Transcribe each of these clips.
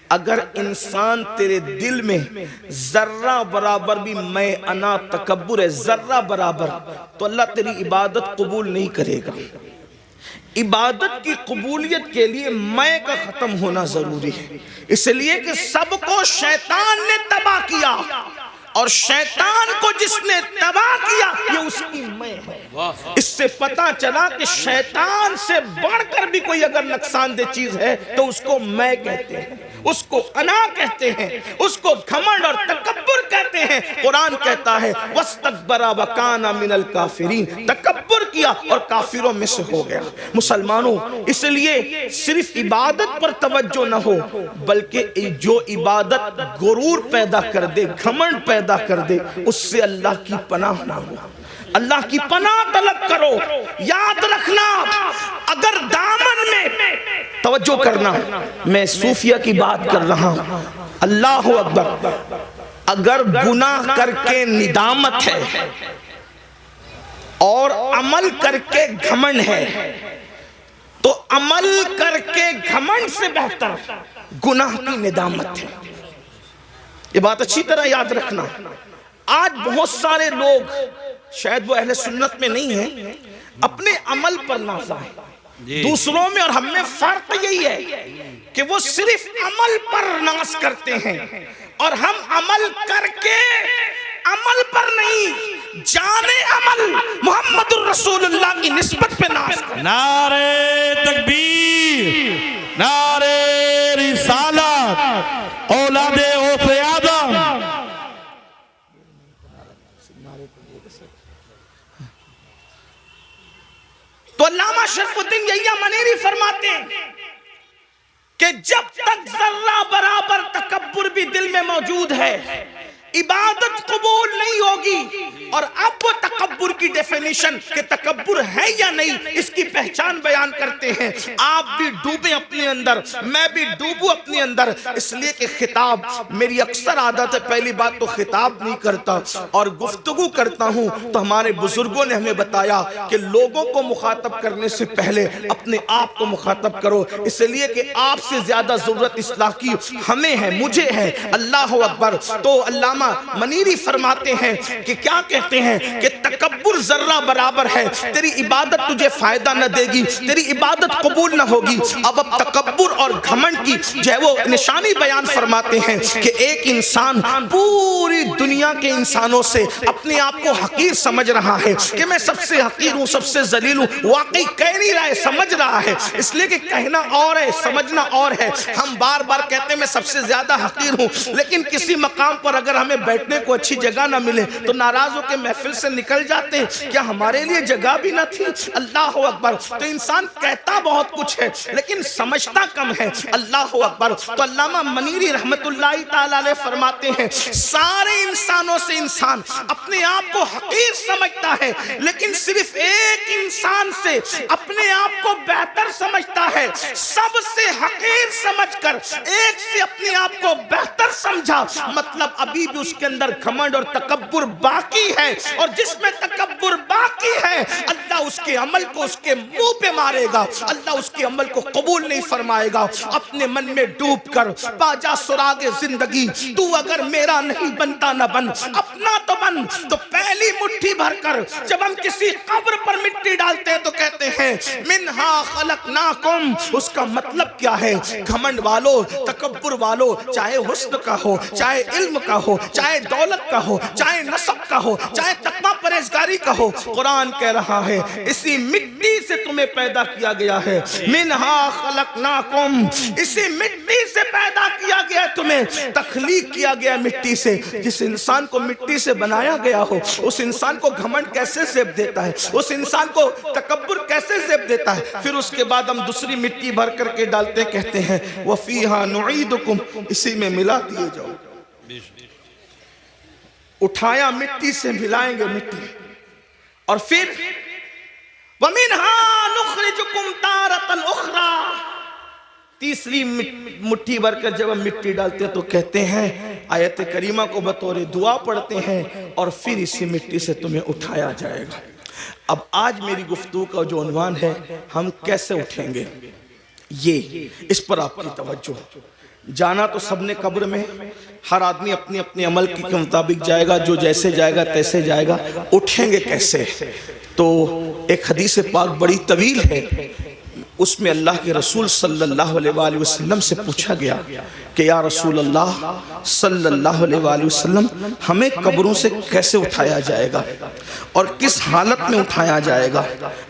اگر انسان تیرے دل میں ذرہ برابر بھی میں انا تکبر ہے، ذرہ برابر، تو اللہ تیری عبادت قبول نہیں کرے گا۔ عبادت کی قبولیت کے لیے میں کا ختم ہونا ضروری ہے، اس لیے کہ سب کو شیطان نے تباہ کیا، اور شیطان کو جس نے تباہ کیا یہ اس کی میں ہے۔ اس سے پتا چلا کہ شیطان سے بڑھ کر بھی کوئی اگر نقصان دہ چیز ہے تو اس کو میں کہتے ہیں، اس کو انا کہتے ہیں، اس کو گھمنڈ اور تکبر کہتے ہیں۔ قرآن کہتا ہے وَاسْتَكْبَرَ وَكَانَ مِنَ الْكَافِرِينَ، تکبر کیا اور کافروں میں سے ہو گیا۔ مسلمانوں، اس لیے صرف عبادت پر توجہ نہ ہو، بلکہ جو عبادت غرور پیدا کر دے، گھمنڈ پیدا کر دے، اس سے اللہ کی پناہ نہ ہو۔ اللہ کی پناہ طلب کرو۔ یاد رکھنا، اگر دامن میں توجہ کرنا، میں صوفیہ کی بات کر رہا ہوں، اللہ اکبر، اگر گناہ کر کے ندامت ہے اور عمل کر کے گھمنڈ ہے، تو عمل کر کے گھمنڈ سے بہتر گناہ کی ندامت ہے۔ یہ بات اچھی طرح یاد رکھنا۔ آج بہت سارے لوگ، شاید وہ اہل سنت میں نہیں ہیں، اپنے عمل پر نازا ہے۔ دوسروں میں اور ہم میں فرق یہی ہے کہ وہ صرف عمل پر ناز کرتے ہیں، اور ہم عمل کر کے عمل پر نہیں، جانے عمل محمد الرسول اللہ کی نسبت پہ ناز کرتے ہیں۔ نعرہ تکبیر، نعرہ رسالت، اولاد غوث اعظم۔ تو علامہ شرف الدین یحییٰ منیری فرماتے ہیں کہ جب تک ذرہ برابر تکبر بھی دل میں موجود ہے، عبادت قبول نہیں ہوگی۔ اور اب وہ تکبر کی ڈیفینیشن کہ تکبر ہے یا نہیں، اس کی پہچان بیان کرتے ہیں۔ آپ بھی ڈوبیں اپنے اندر، میں بھی ڈوبوں اپنے اندر، اس لیے کہ خطاب، میری اکثر عادت ہے پہلی بات تو خطاب نہیں کرتا اور گفتگو کرتا ہوں، تو ہمارے بزرگوں نے ہمیں بتایا کہ لوگوں کو مخاطب کرنے سے پہلے اپنے آپ کو مخاطب کرو، اس لیے کہ آپ سے زیادہ ضرورت اصلاح کی ہمیں ہے، مجھے ہے۔ اللہ اکبر۔ تو علامہ منیری فرماتے ہیں کہ کیا کہتے ہیں کہ تکبر ذرہ برابر ہے، تیری عبادت تجھے فائدہ نہ دے گی، تیری عبادت قبول نہ ہوگی۔ اب تکبر اور گھمنڈ کی جو ہے وہ نشانی بیان فرماتے ہیں کہ ایک انسان پوری دنیا کے انسانوں سے اپنے آپ کو حقیر سمجھ رہا ہے کہ میں سب سے حقیر ہوں، سب سے ذلیل ہوں۔ واقعی کہہ نہیں رہا ہے، سمجھ رہا ہے، اس لیے کہ کہنا اور ہے، سمجھنا اور ہے۔ ہم بار بار کہتے ہیں میں سب سے زیادہ حقیر ہوں، لیکن کسی مقام پر اگر ہمیں بیٹھنے کو اچھی جگہ نہ ملے تو ناراض ہو کے محفل سے نکل جاتے ہیں۔ کیا ہمارے لیے جگہ بھی نہ تھی؟ اللہ اکبر۔ تو انسان کہتا بہت کچھ ہے لیکن سمجھتا کم ہے۔ اللہ اکبر۔ تو علامہ منیری رحمت اللہ تعالی علیہ فرماتے ہیں سارے انسانوں سے انسان اپنے آپ کو حقیر سمجھتا ہے، لیکن صرف ایک انسان سے اپنے آپ کو بہتر سمجھتا ہے۔ سب سے حقیر سمجھ کر ایک سے اپنے آپ کو بہتر سمجھا، مطلب ابھی بھی اس کے اندر گھمنڈ اور تکبر باقی ہے، اور جس میں تکبر باقی ہے اللہ اس کے عمل کو اس کے منہ پہ مارے گا، اللہ اس کے عمل کو قبول نہیں فرمائے گا۔ اپنے من میں ڈوب کر پا جا سراغ زندگی، تو اگر میرا نہیں بنتا نہ بن، اپنا تو بن۔ تو پہلی مٹھی بھر کر جب ہم کسی قبر پر مٹی ڈالتے ہیں تو کہتے ہیں منہا خلقناکم، اس کا مطلب کیا ہے؟ گھمنڈ والو، تکبر والو، چاہے حسن کا ہو، چاہے علم کا ہو، چاہے دولت کا ہو، چاہے نسب کا ہو، چاہے تقویٰ پرہیزگاری کا ہو، قرآن کہہ رہا ہے اسی مٹی سے تمہیں پیدا کیا گیا ہے۔ منہا خلقناکم، اسی مٹی سے پیدا کیا گیا، تمہیں تخلیق کیا گیا مٹی سے۔ جس انسان کو مٹی سے بنایا گیا ہو، اس انسان کو گھمنڈ کیسے زیب دیتا ہے؟ اس انسان کو تکبر کیسے زیب دیتا ہے؟ پھر اس کے بعد ہم دوسری مٹی بھر کر کے ڈالتے کہتے ہیں وَفِيهَا نُعِيدُكُمْ، اسی میں ملا دیے جاؤ۔ اٹھایا مٹی سے، ملائیں گے مٹی، اور پھر وَمِنْهَا نُخْرِجُكُمْ تَارَةً أُخْرَى، تیسری مٹھی بھر کر جب ہم مٹی ڈالتے ہیں تو کہتے ہیں، آیت کریمہ کو بطور دعا پڑھتے ہیں، اور پھر اسی مٹی سے تمہیں اٹھایا جائے گا۔ اب آج میری گفتگو کا جو عنوان ہے، ہم کیسے اٹھیں گے، یہ اس پر آپ کی توجہ۔ جانا تو سب نے قبر میں، ہر آدمی اپنی اپنے عمل کے مطابق جائے گا، جو جیسے جائے گا تیسے جائے گا، اٹھیں گے کیسے؟ تو ایک حدیث پاک بڑی طویل ہے، اس میں اللہ کے رسول صلی اللہ علیہ وآلہ وسلم سے پوچھا گیا کہ یا رسول اللہ صلی اللہ علیہ وآلہ وسلم، ہمیں قبروں سے کیسے اٹھایا جائے گا اور کس حالت میں اٹھایا جائے گا؟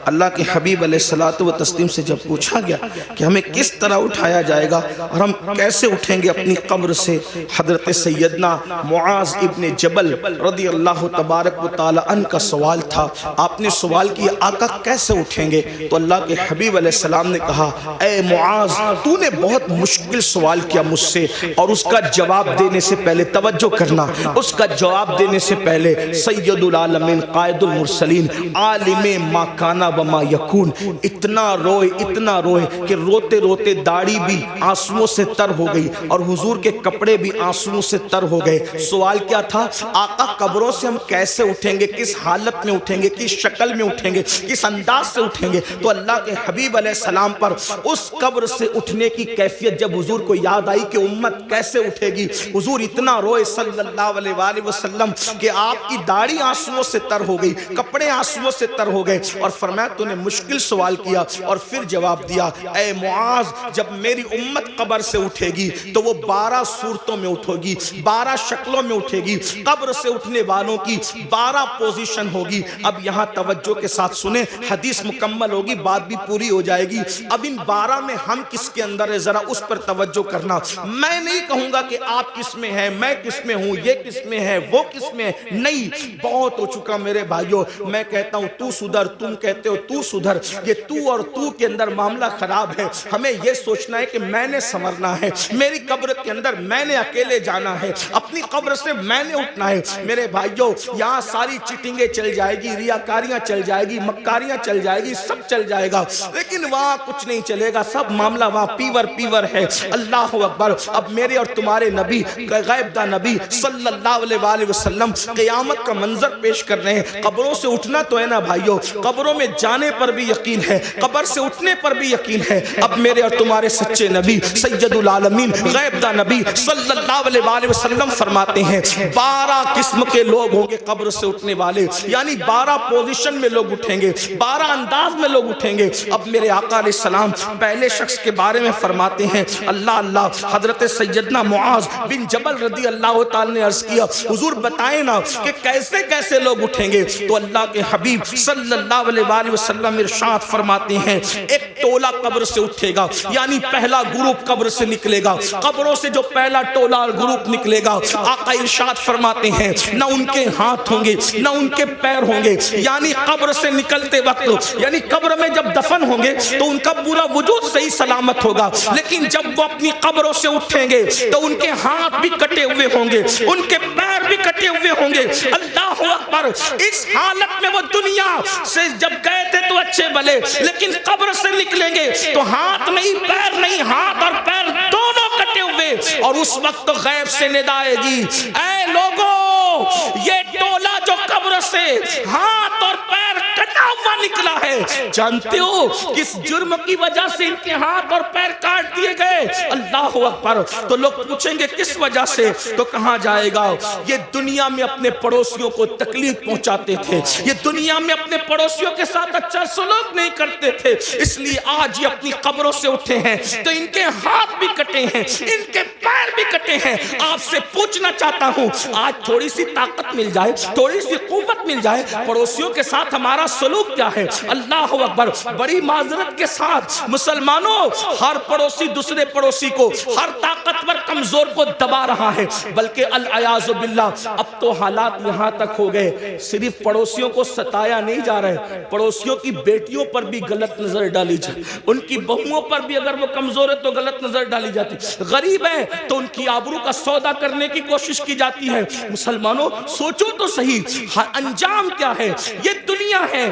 اللہ کے حبیب علیہ الصلوۃ والتسلیم سے جب پوچھا گیا کہ ہمیں کس طرح اٹھایا جائے گا اور ہم کیسے اٹھیں گے اپنی قبر سے، حضرت سیدنا معاذ ابن جبل رضی اللہ تبارک و تعالی عنہ کا سوال تھا۔ آپ نے سوال کیا آقا کیسے اٹھیں گے؟ تو اللہ کے حبیب علیہ السلام نے کہا اے معاذ، تو نے بہت مشکل سوال کیا مجھ سے، اور اس کا جواب دینے سے پہلے توجہ کرنا، اس کا جواب دینے سے پہلے سید العالمین قائد المرسلین عالم ما کانا وما یکون اتنا روئے کہ روتے روتے داڑھی بھی آنسوؤں سے تر ہو گئی اور حضور کے کپڑے بھی آنسوؤں سے تر ہو گئے۔ سوال کیا تھا؟ آقا قبروں سے ہم کیسے اٹھیں گے، کس حالت میں اٹھیں گے، کس شکل میں اٹھیں گے، کس انداز سے اٹھیں گے؟ تو اللہ کے حبیب علیہ السلام پر اس قبر سے اٹھنے کی کیفیت جب حضور کو یاد آئی کہ امت کیسے اٹھے گی، حضور اتنا روئے صلی اللہ علیہ وآلہ وسلم کہ آپ کی داڑھی آنسوؤں سے تر ہو گئی، کپڑے آنسوؤں سے تر ہو گئے، اور فرمایا تو نے مشکل سوال کیا اور پھر جواب دیا اے معاذ، جب میری امت قبر سے اٹھے گی تو وہ 12 صورتوں میں اٹھے گی، 12 شکلوں میں اٹھے گی۔ قبر سے اٹھنے والوں کی 12 پوزیشن ہوگی۔ اب یہاں توجہ کے ساتھ سنیں، حدیث مکمل ہوگی، بات بھی پوری ہو جائے گی۔ اب ان 12 میں ہم کس کے اندر ہے ذرا اس پر توجہ کرنا۔ میں نہیں کہوں گا کہ آپ کس میں ہیں، میں کس میں ہوں، یہ کس میں ہے، وہ کس میں ہے، نہیں، بہت ہو چکا میرے بھائیوں۔ میں کہتا ہوں تو سدھر، تم کہتے ہو تو سدھر، یہ تو اور تو کے اندر معاملہ خراب ہے۔ ہمیں یہ سوچنا ہے کہ میں نے سنورنا ہے، میری قبر کے اندر میں نے اکیلے جانا ہے، اپنی قبر سے میں نے اٹھنا ہے۔ میرے بھائیوں یہاں ساری چیٹنگیں چل جائے گی، ریاکاریاں چل جائے گی، مکاریاں چل جائے گی، سب چل جائے گا، لیکن وہاں کچھ نہیں چلے گا، سب معاملہ وہاں پیور ہے۔ اللہ اکبر۔ اب میرے اور تمہارے نبی غیب دا نبی صلی اللہ علیہ وآلہ وسلم قیامت کا منظر پیش کر رہے ہیں۔ قبروں سے اٹھنا تو ہے نا بھائیوں، قبروں میں جانے پر بھی یقین ہے، قبر سے اٹھنے پر بھی یقین ہے۔ اب میرے اور تمہارے سچے نبی سید العالمین غیب دا نبی صلی اللہ علیہ وآلہ وسلم فرماتے ہیں 12 قسم کے لوگ ہوں گے قبر سے اٹھنے والے، یعنی 12 پوزیشن میں لوگ اٹھیں گے، 12 انداز میں لوگ اٹھیں گے۔ اب میرے آقا علیہ السلام پہلے شخص کے بارے میں فرماتے ہیں، اللہ حضرت سیدنا معاذ بن جبل رضی اللہ تعالی نے عرض کیا حضور بتائیں نا کہ کیسے کیسے لوگ اٹھیں گے؟ تو اللہ کے حبیب صلی اللہ علیہ وآلہ وسلم ارشاد فرماتے ہیں ایک ٹولہ قبر سے اٹھے گا، یعنی پہلا گروپ قبر سے نکلے گا۔ قبروں سے جو پہلا ٹولہ اور گروپ نکلے گا، آقا ارشاد فرماتے ہیں نہ ان کے ہاتھ ہوں گے نہ ان کے پیر ہوں گے، یعنی قبر سے نکلتے وقت، یعنی قبر میں جب دفن ہوں گے تو ان کا پورا وجود صحیح سلامت ہوگا، لیکن جب وہ اپنی قبروں سے اٹھیں گے تو ان کے ہاتھ بھی کٹے ہوئے ہوں گے، ان کے پیر بھی کٹے ہوئے ہوں گے۔ اللہ اکبر۔ اس حالت میں وہ دنیا سے جب گئے تھے تو اچھے بھلے، لیکن قبر سے نکلیں گے تو ہاتھ نہیں پیر نہیں، ہاتھ اور پیر دونوں کٹے ہوئے، اور اس وقت غیب سے ندا آئے گی اے لوگوں، یہ ٹولہ جو قبر سے ہاتھ اور پیر کٹا ہوا نکلا ہے، جانتے ہو کس جرم کی وجہ سے ان کے ہاتھ اور پیر کاٹ دیے گئے؟ اللہ اکبر۔ تو لوگ پوچھیں گے کس وجہ سے؟ تو کہاں جائے گا؟ یہ دنیا میں اپنے پڑوسیوں کو تکلیف پہنچاتے تھے، یہ دنیا میں اپنے پڑوسیوں کے ساتھ اچھا سلوک نہیں کرتے تھے، اس لیے آج یہ اپنی قبروں سے اٹھے ہیں تو ان کے ہاتھ بھی کٹے ہیں، ان کے پیر بھی کٹے ہیں۔ آپ سے پوچھنا چاہتا ہوں آج تھوڑی سی طاقت مل جائے، تھوڑی سی قوت مل جائے، پڑوسیوں کے ساتھ ہمارا سلوک کیا ہے؟ اللہ اکبر۔ بڑی معذرت کے ساتھ مسلمانوں، ہر پڑوسی دوسرے پڑوسی کو، ہر طاقتور کمزور کو دبا رہا ہے، بلکہ العیاذ باللہ اب تو حالات یہاں تک ہو گئے صرف پڑوسیوں کو ستایا نہیں جا رہے، پڑوسیوں کی بیٹیوں پر بھی غلط نظر ڈالی جائے، ان کی بہوؤں پر بھی اگر وہ کمزور ہے تو غلط نظر ڈالی جاتی، غریب ہے تو ان کی آبرو کا سودا کرنے کی کوشش کی جاتی ہے۔ مسلمانوں سوچو تو صحیح انجام کیا ہے؟ یہ دنیا ہے،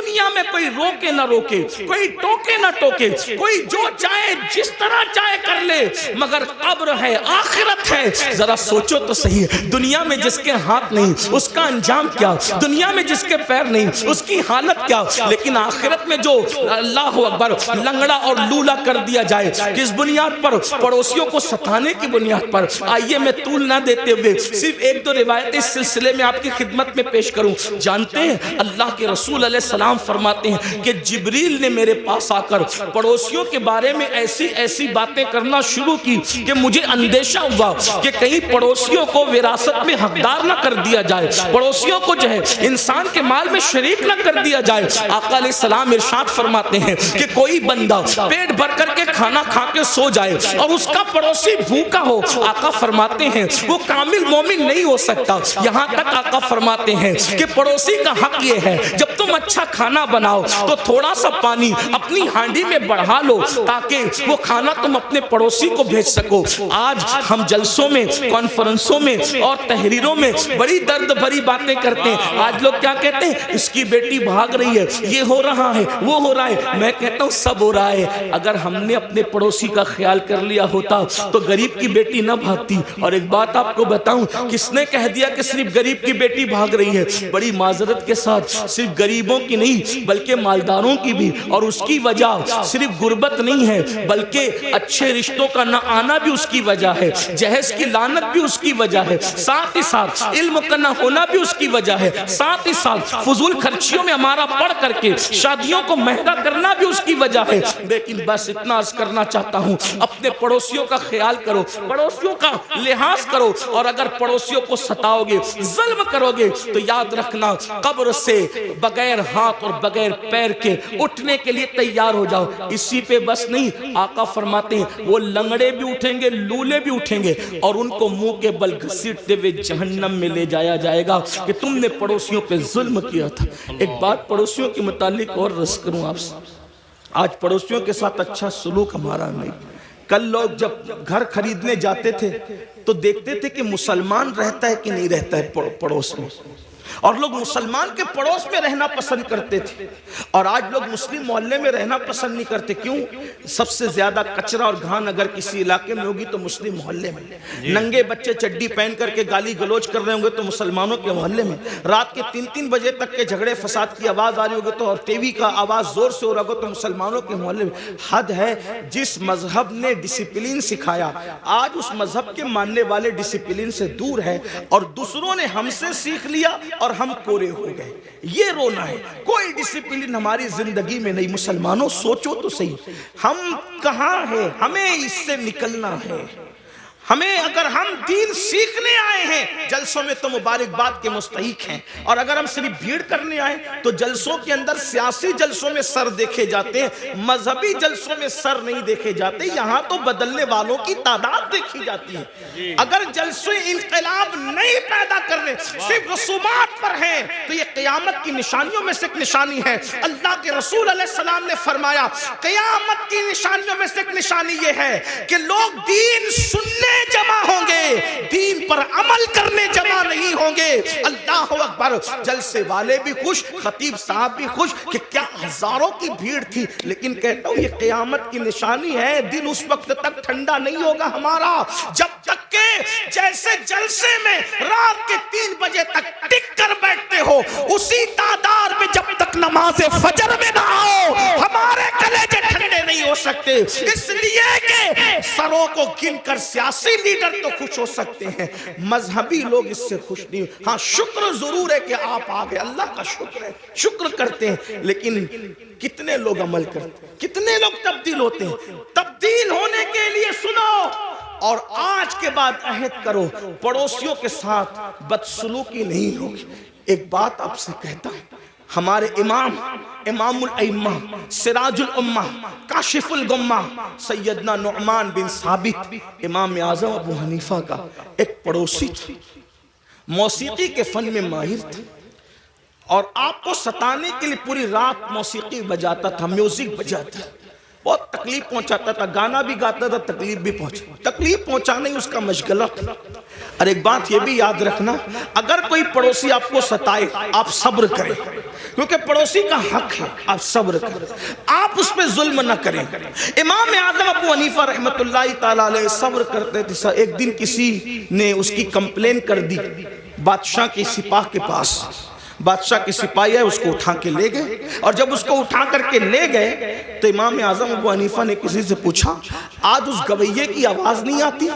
دنیا میں کوئی روکے نہ روکے، کوئی ٹوکے نہ ٹوکے، کوئی جو چاہے جس طرح چاہے کر لے، مگر قبر ہے، آخرت ہے۔ ذرا سوچو تو صحیح، دنیا میں جس کے ہاتھ نہیں اس کا انجام کیا، دنیا میں جس کے پیر نہیں اس کی حالت کیا، لیکن آخرت میں جو اللہ اکبر لنگڑا اور لولا کر دیا جائے، کس بنیاد پر؟ پڑوسیوں کو ستانے کی بنیاد پر۔ آئیے میں طول نہ دیتے ہوئے صرف ایک دو روایت اس سلسلے میں آپ کی خدمت میں پیش کروں۔ جانتے ہیں اللہ کے رسول علیہ السلام فرماتے ہیں کہ جبریل نے میرے پاس آ کر پڑوسیوں کے بارے میں ایسی ایسی باتیں کرنا شروع کی کہ مجھے اندیشہ ہوا کہ کہیں پڑوسیوں کو وراثت میں حقدار نہ کر دیا جائے، پڑوسیوں کو جو ہے انسان کے مال میں شریک نہ کر دیا جائے۔ آقا علیہ السلام ارشاد فرماتے ہیں کہ کوئی بندہ پیٹ بھر کر کے کھانا کھا کے سو جائے اور اس کا پڑوسی بھوکا ہو، آقا فرماتے ہیں وہ کامل مومن نہیں ہو سکتا۔ یہاں تک آقا فرماتے ہیں کہ پڑوسی کا حق یہ ہے جب تم اچھا کھانا بناؤ تو تھوڑا سا پانی اپنی ہانڈی میں بڑھا لو تاکہ وہ کھانا تم اپنے پڑوسی کو بھیج سکو۔ آج ہم جلسوں میں، کانفرنسوں میں اور تحریروں میں بڑی درد بھری باتیں کرتے ہیں۔ آج لوگ کیا کہتے ہیں؟ اس کی بیٹی بھاگ رہی ہے، یہ ہو رہا ہے، وہ ہو رہا ہے۔ میں کہتا ہوں سب ہو رہا ہے، اگر ہم نے اپنے پڑوسی کا خیال کر لیا ہوتا تو غریب کی بیٹی نہ بھاگتی۔ اور ایک بات آپ کو بتاؤں، کس نے کہہ دیا کہ صرف غریب کی بیٹی بھاگ رہی ہے؟ بڑی معذرت کے ساتھ صرف غریبوں کی نہیں بلکہ مالداروں کی بھی، اور اس کی وجہ صرف غربت نہیں ہے بلکہ اچھے رشتوں کا نہ آنا بھی اس کی وجہ ہے، جہیز کی لعنت بھی اس کی وجہ ہے، ساتھ ہی ساتھ علم کا نہ ہونا بھی اس کی وجہ ہے، ساتھ ہی ساتھ فضول خرچیوں میں ہمارا پڑھ کر کے شادیوں کو مہنگا کرنا بھی اس کی وجہ ہے۔ لیکن بس اتنا عرض کرنا چاہتا ہوں، اپنے پڑوسیوں کا خیال کرو، پڑوسیوں کا لحاظ کرو، اور اگر پڑوسیوں کو ستاؤ گے، ظلم کرو گے تو یاد رکھنا قبر سے بغیر ہاتھ اور بغیر پیر کے اٹھنے کے لیے تیار ہو جاؤ۔ اسی پہ بس نہیں، آقا فرماتے ہیں وہ لنگڑے بھی اٹھیں گے، لولے بھی اٹھیں گے، اور ان کو منہ کے بل گھسیٹتے ہوئے جہنم میں لے جایا جائے گا کہ تم نے پڑوسیوں پہ ظلم کیا تھا۔ ایک بات پڑوسیوں کے متعلق اور رس کروں آپ سے، آج پڑوسیوں کے ساتھ اچھا سلوک ہمارا نہیں۔ کل لوگ جب گھر خریدنے جاتے تھے تو دیکھتے تھے کہ مسلمان رہتا ہے کہ نہیں رہتا ہے پڑوس میں، اور لوگ مسلمان کے پڑوس میں رہنا پسند کرتے تھے، اور آج لوگ مسلم محلے میں رہنا پسند نہیں کرتے۔ کیوں؟ سب سے زیادہ کچرا اور گھان اگر کسی علاقے میں ہوگی تو مسلم محلے میں، ننگے بچے چڈی پہن کر کے گالی گلوچ کر رہے ہوں گے تو مسلمانوں کے محلے میں، رات کے 3-3 بجے تک کے جھگڑے فساد کی آواز آ رہی ہوگی تو، اور ٹی وی کا آواز زور سے ہو رہا ہوگا تو مسلمانوں کے محلے میں۔ حد ہے، جس مذہب نے ڈسپلین سکھایا آج اس مذہب کے ماننے والے ڈسپلین سے دور ہے، اور دوسروں نے ہم سے سیکھ لیا اور ہم کورے ہو گئے۔ یہ رونا ہے، کوئی ڈسپلین ہماری زندگی میں نہیں۔ مسلمانوں سوچو تو صحیح، ہم کہاں ہیں؟ ہمیں اس سے نکلنا ہے۔ ہمیں، اگر ہم دین سیکھنے آئے ہیں جلسوں میں تو مبارکباد کے مستحق ہیں، اور اگر ہم صرف بھیڑ کرنے آئے تو جلسوں کے اندر سیاسی جلسوں میں سر دیکھے جاتے ہیں، مذہبی جلسوں میں سر نہیں دیکھے جاتے۔ یہاں تو بدلنے والوں کی تعداد دیکھی جاتی ہے۔ اگر جلسے انقلاب نہیں پیدا کرنے، صرف رسومات پر ہیں، تو یہ قیامت کی نشانیوں میں سے ایک نشانی ہے۔ اللہ کے رسول علیہ السلام نے فرمایا قیامت کی نشانیوں میں سے ایک نشانی یہ ہے کہ لوگ دین سننے جمع ہوں گے، دین پر عمل کرنے جمع نہیں ہوں گے۔ اللہ اکبر! جلسے والے بھی خوش، خطیب صاحب بھی خوش کہ کیا ہزاروں کی بھیڑ تھی، لیکن کہتا ہوں یہ قیامت کی نشانی ہے۔ دل اس وقت تک ٹھنڈا نہیں ہوگا ہمارا جب تک کہ جیسے جلسے میں رات کے 3 بجے تک ٹک کر بیٹھتے ہو، اسی تعداد میں جب تک نماز فجر میں نہ آؤ ہمارے کلیجے ٹھنڈے نہیں ہو سکتے۔ اس لیے کہ سروں کو گن کر سیاسی لیڈر تو خوش ہو سکتے ہیں، مذہبی لوگ اس سے خوش نہیں۔ ہاں شکر ضرور ہے کہ آپ آگے، اللہ کا شکر ہے، شکر کرتے ہیں، لیکن کتنے لوگ عمل کرتے ہیں، کتنے لوگ تبدیل ہوتے ہیں؟ تبدیل ہونے کے لیے سنو اور آج کے بعد عہد کرو پڑوسیوں کے ساتھ بدسلوکی نہیں ہوگی۔ ایک بات آپ سے کہتا ہوں، ہمارے امام الائمہ، سراج الامہ، کاشف الغمہ، سیدنا نعمان بن ثابت امام اعظم ابو حنیفہ کا ایک پڑوسی تھا، موسیقی کے فن میں ماہر تھا، اور آپ کو ستانے کے لیے پوری رات موسیقی بجاتا تھا، میوزک بجاتا تھا، بہت تکلیف پہنچاتا تھا، گانا بھی گاتا تھا، تکلیف بھی تکلیف پہنچانا ہی اس کا مشغلہ تھا۔ اور ایک بات یہ بھی یاد رکھنا، اگر کوئی پڑوسی آپ کو ستائے آپ صبر کریں، کیونکہ پڑوسی کا حق ہے، آپ صبر کریں، آپ اس پہ ظلم نہ کریں۔ امام اعظم ابو حنیفہ رحمۃ اللہ تعالیٰ علیہ صبر کرتے تھے۔ ایک دن کسی نے اس کی کمپلین کر دی بادشاہ کے سپاہ کے پاس۔ بادشاہ کے سپاہی ہے، اس کو اٹھا کے لے گئے، اور جب اس کو اٹھا کر کے لے گئے تو امام اعظم ابو حنیفہ نے کسی سے پوچھا، آج اس گویے کی آواز نہیں آتی؟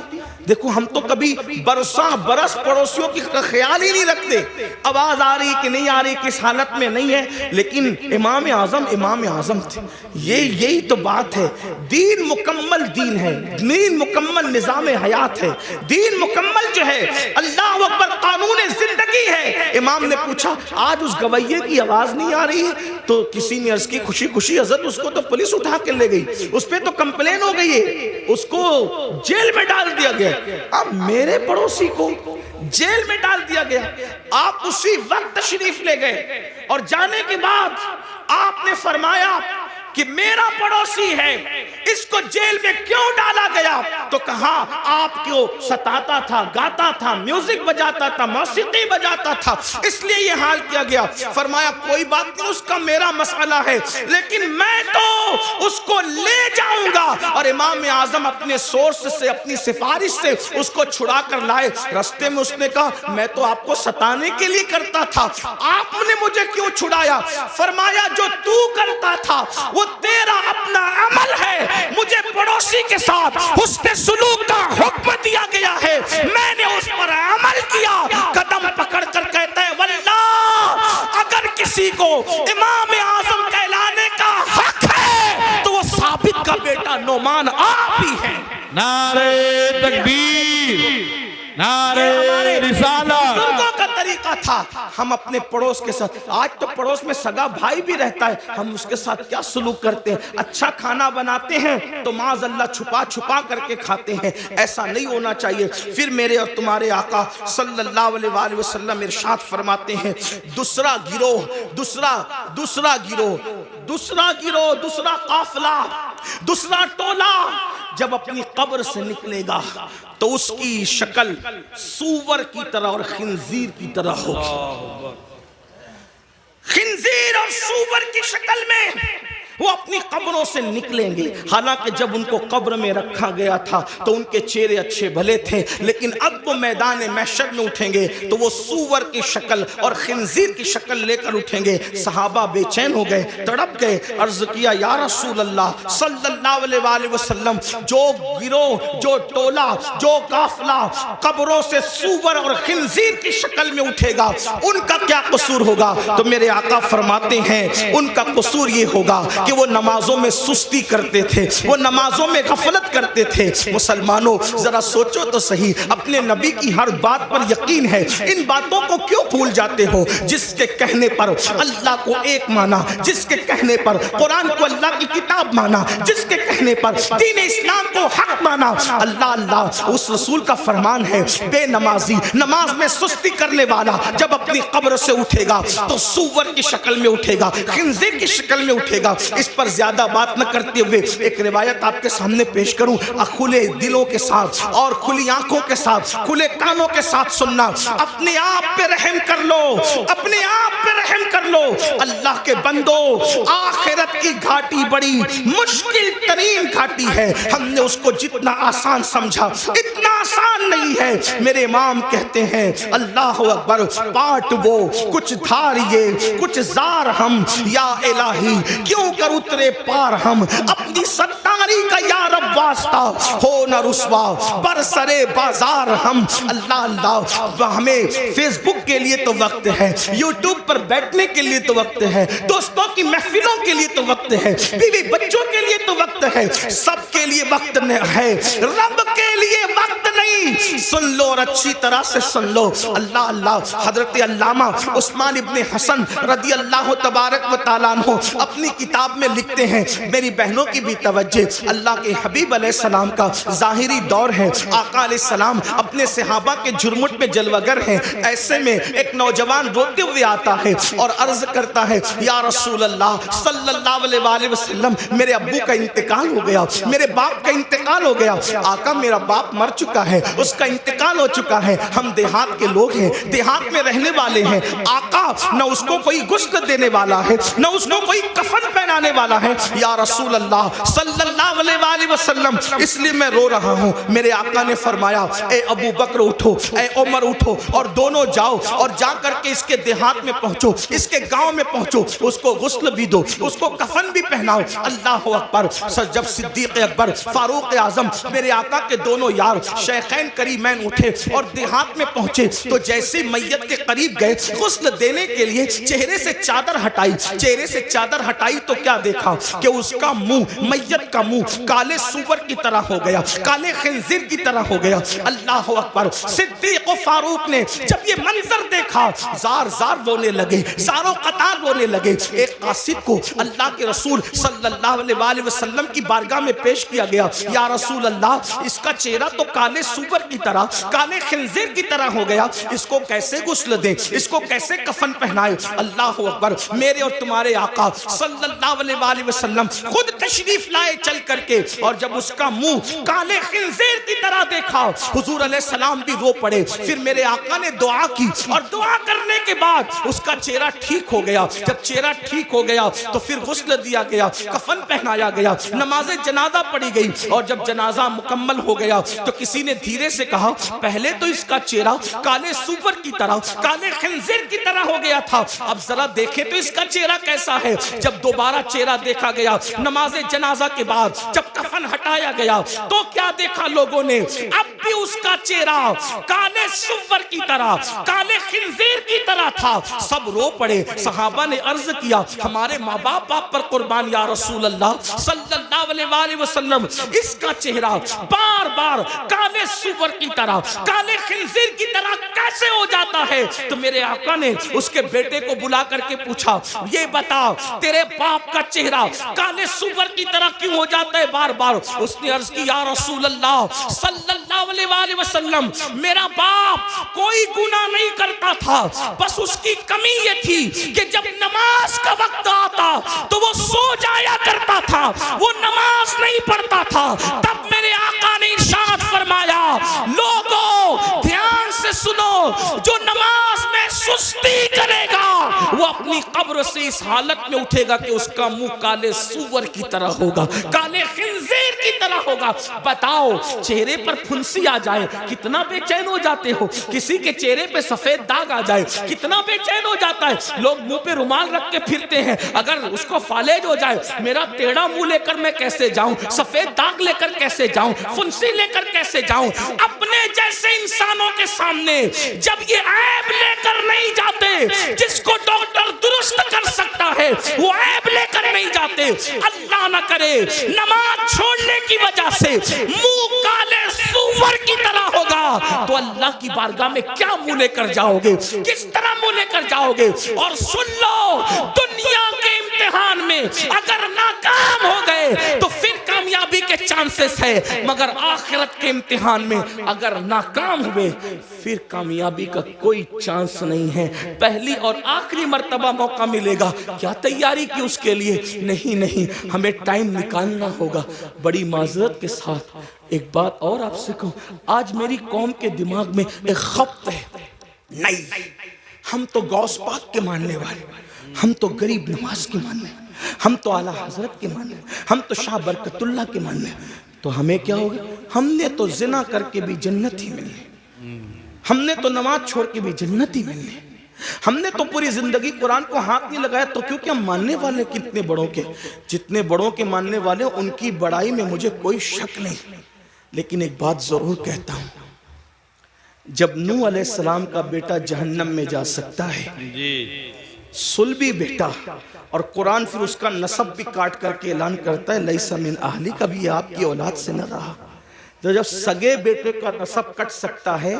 دیکھو ہم تو کبھی برساں برس پڑوسیوں کی خیال ہی نہیں رکھتے، آواز آ رہی کہ نہیں آ رہی، کس حالت میں نہیں ہے، لیکن امام اعظم تھے۔ یہی تو بات ہے، دین مکمل دین ہے، دین مکمل نظام حیات ہے، دین مکمل جو ہے اللہ اکبر قانون زندگی ہے۔ امام نے پوچھا آج اس گویے کی آواز نہیں آ رہی ہے، تو کسی نے عرض کی خوشی خوشی حضرت اس کو تو پولیس اٹھا کے لے گئی، اس پہ تو کمپلین ہو گئی ہے، اس کو جیل میں ڈال دیا گیا۔ اب میرے پڑوسی کو جیل میں ڈال دیا گیا، آپ اسی وقت تشریف لے گئے، اور جانے کے بعد آپ نے فرمایا کہ میرا پڑوسی ہے، اس کو جیل میں کیوں ڈالا گیا؟ تو کہا آپ کو ستاتا تھا، گاتا تھا، میوزک بجاتا تھا، موسیقی بجاتا تھا، اس لیے یہ حال کیا گیا۔ فرمایا کوئی بات نہیں، اس کا میرا مسئلہ ہے، لیکن میں تو اس کو لے جاؤں گا۔ اور امام اعظم اپنے سورس سے، اپنی سفارش سے اس کو چھڑا کر لائے۔ رستے میں اس نے کہا میں تو آپ کو ستانے کے لیے کرتا تھا، آپ نے مجھے کیوں چھڑایا؟ فرمایا جو تو کرتا تھا وہ تیرا اپنا عمل ہے، مجھے پڑوسی کے ساتھ حسن سلوک کا حکم دیا گیا ہے، میں نے اس پر عمل کیا۔ قدم پکڑ کر کہتا ہے واللہ اگر کسی کو امام اعظم کہلانے کا حق ہے تو وہ ثابت کا بیٹا نعمان آپ ہی ہیں۔ نعرہ تکبیر، نعرہ رسالت۔ بزرگوں کا طریقہ تھا، ہم اپنے پڑوس کے ساتھ، آج تو پڑوس میں سگا بھائی بھی رہتا ہے، ہم اس کے ساتھ کیا سلوک کرتے ہیں؟ اچھا کھانا بناتے ہیں تو معاذ اللہ چھپا چھپا کر کے کھاتے ہیں، ایسا نہیں ہونا چاہیے۔ پھر میرے اور تمہارے آقا صلی اللہ علیہ وآلہ وسلم ارشاد فرماتے ہیں دوسرا گروہ، دوسرا قافلہ، دوسرا ٹولہ جب اپنی قبر سے نکلے گا تو اس کی شکل سور کی طرح اور خنزیر کی طرح ہوگی۔ خنزیر اور سور کی شکل میں وہ اپنی قبروں سے نکلیں گے۔ حالانکہ جب ان کو قبر میں رکھا گیا تھا تو ان کے چہرے اچھے بھلے تھے، لیکن اب وہ میدان محشر میں اٹھیں گے تو وہ سور کی شکل اور خنزیر کی شکل لے کر اٹھیں گے۔ صحابہ بے چین ہو گئے، تڑپ گئے، عرض کیا یا رسول اللہ صلی اللہ علیہ وآلہ وسلم، جو گروہ، جو ٹولہ، جو قافلہ قبروں سے سور اور خنزیر کی شکل میں اٹھے گا ان کا کیا قصور ہوگا؟ تو میرے آقا فرماتے ہیں ان کا قصور یہ ہوگا کہ وہ نمازوں میں سستی کرتے تھے، وہ نمازوں میں غفلت کرتے تھے۔ مسلمانوں ذرا سوچو تو صحیح، اپنے نبی کی ہر بات پر یقین ہے، ان باتوں کو کیوں بھول جاتے ہو؟ جس کے کہنے پر اللہ کو ایک مانا، جس کے کہنے پر قرآن کو اللہ کی کتاب مانا، جس کے کہنے پر دین اسلام کو حق مانا، اللہ اس رسول کا فرمان ہے بے نمازی، نماز میں سستی کرنے والا جب اپنی قبر سے اٹھے گا تو سور کی شکل میں اٹھے گا، خنزیر کی شکل میں اٹھے گا۔ اس پر زیادہ بات نہ کرتے ہوئے ایک روایت آپ کے سامنے پیش کروں، کھلے دلوں کے ساتھ اور کھلی آنکھوں کے ساتھ، کھلے کانوں کے ساتھ سننا۔ اپنے آپ پہ رحم کر لو، اپنے آپ پہ رحم کر لو، اللہ کے بندو، آخرت کی گھاٹی بڑی مشکل ترین گھاٹی ہے، ہم نے اس کو جتنا آسان سمجھا اتنا آسان نہیں ہے۔ میرے امام کہتے ہیں اللہ اکبر، پاٹ وہ کچھ دھاریے کچھ زار ہم، یا الہی کیوں کر اترے پار ہم، اپنی ستاری کا یا رب واسطہ ہو نہ رسوا برسرے بازار ہم۔ اللہ ہمیں فیس بک کے لیے تو وقت ہے، یوٹیوب پر بیٹھنے کے لیے تو وقت ہے، دوستوں کی محفلوں کے لیے تو وقت ہے، بیوی بچوں کے لیے تو وقت ہے، سب کے لیے وقت ہے، رب کے لیے وقت نہیں۔ سن لو اور اچھی طرح سے سن لو۔ اللہ حضرت علامہ عثمان ابن حسن رضی اللہ تبارک و تعالیٰ عنہ اپنی کتاب میں لکھتے ہیں، میری بہنوں کی بھی توجہ، اللہ کے حبیب علیہ السلام کا ظاہری دور ہے، آقا علیہ السلام اپنے صحابہ کے جرمٹ میں جلوگر ہیں، ایسے میں ایک نوجوان روتے ہوئے آتا ہے اور عرض کرتا ہے یا رسول اللہ صلی اللہ علیہ وآلہ وسلم، میرے ابو کا انتقال ہو گیا، میرے باپ کا انتقال ہو گیا۔ آقا میرا باپ مر چکا ہے، اس کا انتقال ہو چکا ہے، ہم دیہات کے لوگ ہیں، دیہات میں رہنے والے ہیں، آقا نہ اس کو کوئی غسل دینے والا ہے، نہ اس کو کوئی کفن پہنانے والا ہے۔ یا رسول اللہ صلی اللہ علیہ وآلہ وسلم اس لیے میں رو رہا ہوں۔ میرے آقا نے فرمایا اے ابو بکر اٹھو، اے عمر اٹھو، اور دونوں جاؤ اور جا کر کے اس کے دیہات میں پہنچو، اس کے گاؤں میں پہنچو، اس کو غسل بھی دو، اس کو کفن بھی پہناؤ۔ اللہ اکبر۔ جب صدیق اکبر، فاروق اعظم، میرے آقا کے دونوں یار شیخین کریمین اٹھے اور دیہات میں پہنچے تو جیسے میت کے قریب گئے غسل دینے کے لیے چہرے سے چادر ہٹائی، چہرے سے چادر ہٹائی تو کیا دیکھا کہ اس کا منہ، میت کا منہ کالے سور کی طرح ہو گیا، کالے خنزیر کی طرح ہو گیا۔ اللہ اکبر۔ صدیق و فاروق نے جب یہ منظر دیکھا زار زار رونے لگے، زاروں قطار رونے لگے۔ ایک قاصد کو اللہ کے رسول صلی اللہ علیہ وآلہ وسلم کی بارگاہ میں پیش کیا گیا، یا رسول اللہ اس کا چہرہ تو کالے سور کی طرح، کالے خنزیر کی طرح ہو گیا، اس کو کیسے غسل دیں، اس کو کیسے کفن پہنائے؟ اللہ اکبر۔ میرے اور تمہارے آقا صلی اللہ علیہ وآلہ وسلم خود تشریف لائے چل کر کے، اور جب اس کا منہ کالے خنزیر کی طرح دیکھا حضور علیہ السلام بھی رو پڑے۔ پھر میرے آقا نے دعا کی اور دعا کرنے کے بعد اس کا چہرہ ٹھیک ہو گیا۔ جب چہرہ ٹھیک ہو گیا تو پھر غسل دیا گیا، کفن پہنایا گیا، نماز جنازہ پڑھی گئی، اور جب جنازہ مکمل ہو گیا تو کسی نے دھیرے سے کہا پہلے تو اس کا چہرہ کالے سور کی طرح، کالے خنزیر کی طرح ہو گیا تھا، اب ذرا دیکھیں تو اس کا چہرہ کیسا ہے۔ جب دوبارہ چہرہ دیکھا گیا نماز جنازہ کے بعد، جب کفن ہٹایا گیا تو کیا دیکھا لوگوں نے؟ اب بھی اس کا چہرہ کالے سور کی طرح، کالے خنزیر کی طرح تھا۔ سب رو پڑے۔ صحابہ نے عرض کیا ہمارے ماں باپ آپ پر قربان یا رسول اللہ صلی اللہ علیہ وآلہ وسلم، اس کا چہرہ بار بار کالے سور کی طرح، کالے خنزیر کی طرح کیسے ہو جاتا ہے؟ تو میرے آقا نے اس کے بیٹے کو بلا کر کے پوچھا یہ بتا تیرے باپ کا چہرہ کالے سور کی طرح کیوں ہو جاتا ہے بار بار؟ اس نے عرض کی یا رسول اللہ صلی اللہ علیہ وآلہ وسلم، میرا باپ کوئی گناہ نہیں کرتا تھا، بس اس کی کمی یہ تھی کہ جب نماز کا وقت آتا تو وہ سو جایا کرتا تھا، وہ نماز نہیں پڑھتا تھا۔ تب میرے آقا نے ارشاد فرمایا لوگوں دھیان سے سنو، جو نماز میں سستی کرے گا وہ اپنی قبر سے اس حالت میں اٹھے گا کہ اس کا منہ کالے سور کی طرح ہوگا، کالے خنزیر کی طرح ہوگا۔ بتاؤ چہرے پر پھنسی آ جائے کتنا بے چین ہو جاتے ہو، کسی کے چہرے پہ سفید داغ آ جائے کتنا بے چین ہو جاتا ہے۔ لوگ منہ پہ رومال رکھ کے پھرتے ہیں، اگر اس کو فالج ہو جائے میرا ٹیڑھا منہ لے کر میں کیسے جاؤں، سفید داغ لے کر کیسے جاؤں، پھنسی لے کر کیسے جاؤں؟ اپنے جیسے انسانوں کے سامنے جب یہ عیب لے کر نہیں جاتے، جس کو ڈاکٹر درست کر سکتا ہے وہ عیب لے کر نہیں جاتے۔ اللہ نہ کرے نماز چھوڑنے کی وجہ سے منہ کالے سور کی طرح ہوگا تو اللہ کی بارگاہ میں کیا منہ لے کر جاؤ گے، کس طرح منہ لے کر جاؤ گے؟ اور سن لو دنیا کے امتحان میں اگر ناکام ہو گئے تو پھر کامیابی کے چانسز ہے، مگر آخرت کے امتحان میں اگر ناکام ہوئے پھر کامیابی کا کوئی چانس نہیں ہے۔ پہلی اور آخری مرتبہ موقع ملے گا، کیا تیاری کی اس کے لیے؟ نہیں، ہمیں ٹائم نکالنا ہوگا۔ بڑی معذرت کے ساتھ ایک بات اور آپ سے کہوں، آج میری قوم کے دماغ میں ایک خبط ہے، نہیں ہم تو غوث پاک کے ماننے والے، ہم تو غریب نواز کے ماننے، ہم تو اعلیٰ حضرت کے ماننے، ہم تو شاہ برکت اللہ کے ماننے، تو ہمیں کیا ہوگا؟ ہم نے تو زنا کر کے بھی جنت ہی ملنی، ہم نے تو نماز چھوڑ کے بھی جنت ہی ملنی، ہم نے تو پوری زندگی قرآن کو ہاتھ نہیں لگایا، تو کیونکہ ہم ماننے والے کتنے بڑوں کے، جتنے بڑوں کے ماننے والے ان کی بڑائی میں مجھے کوئی شک نہیں۔ لیکن ایک بات ضرور کہتا ہوں، جب نوح علیہ السلام کا بیٹا جہنم میں جا سکتا ہے، سلبی بیٹا، اور قرآن پھر اس کا نسب بھی کاٹ کر کے اعلان کرتا ہے لیسا من اہلی، کبھی آپ کی اولاد سے نہ رہا، تو جب سگے بیٹے کا نسب کٹ سکتا ہے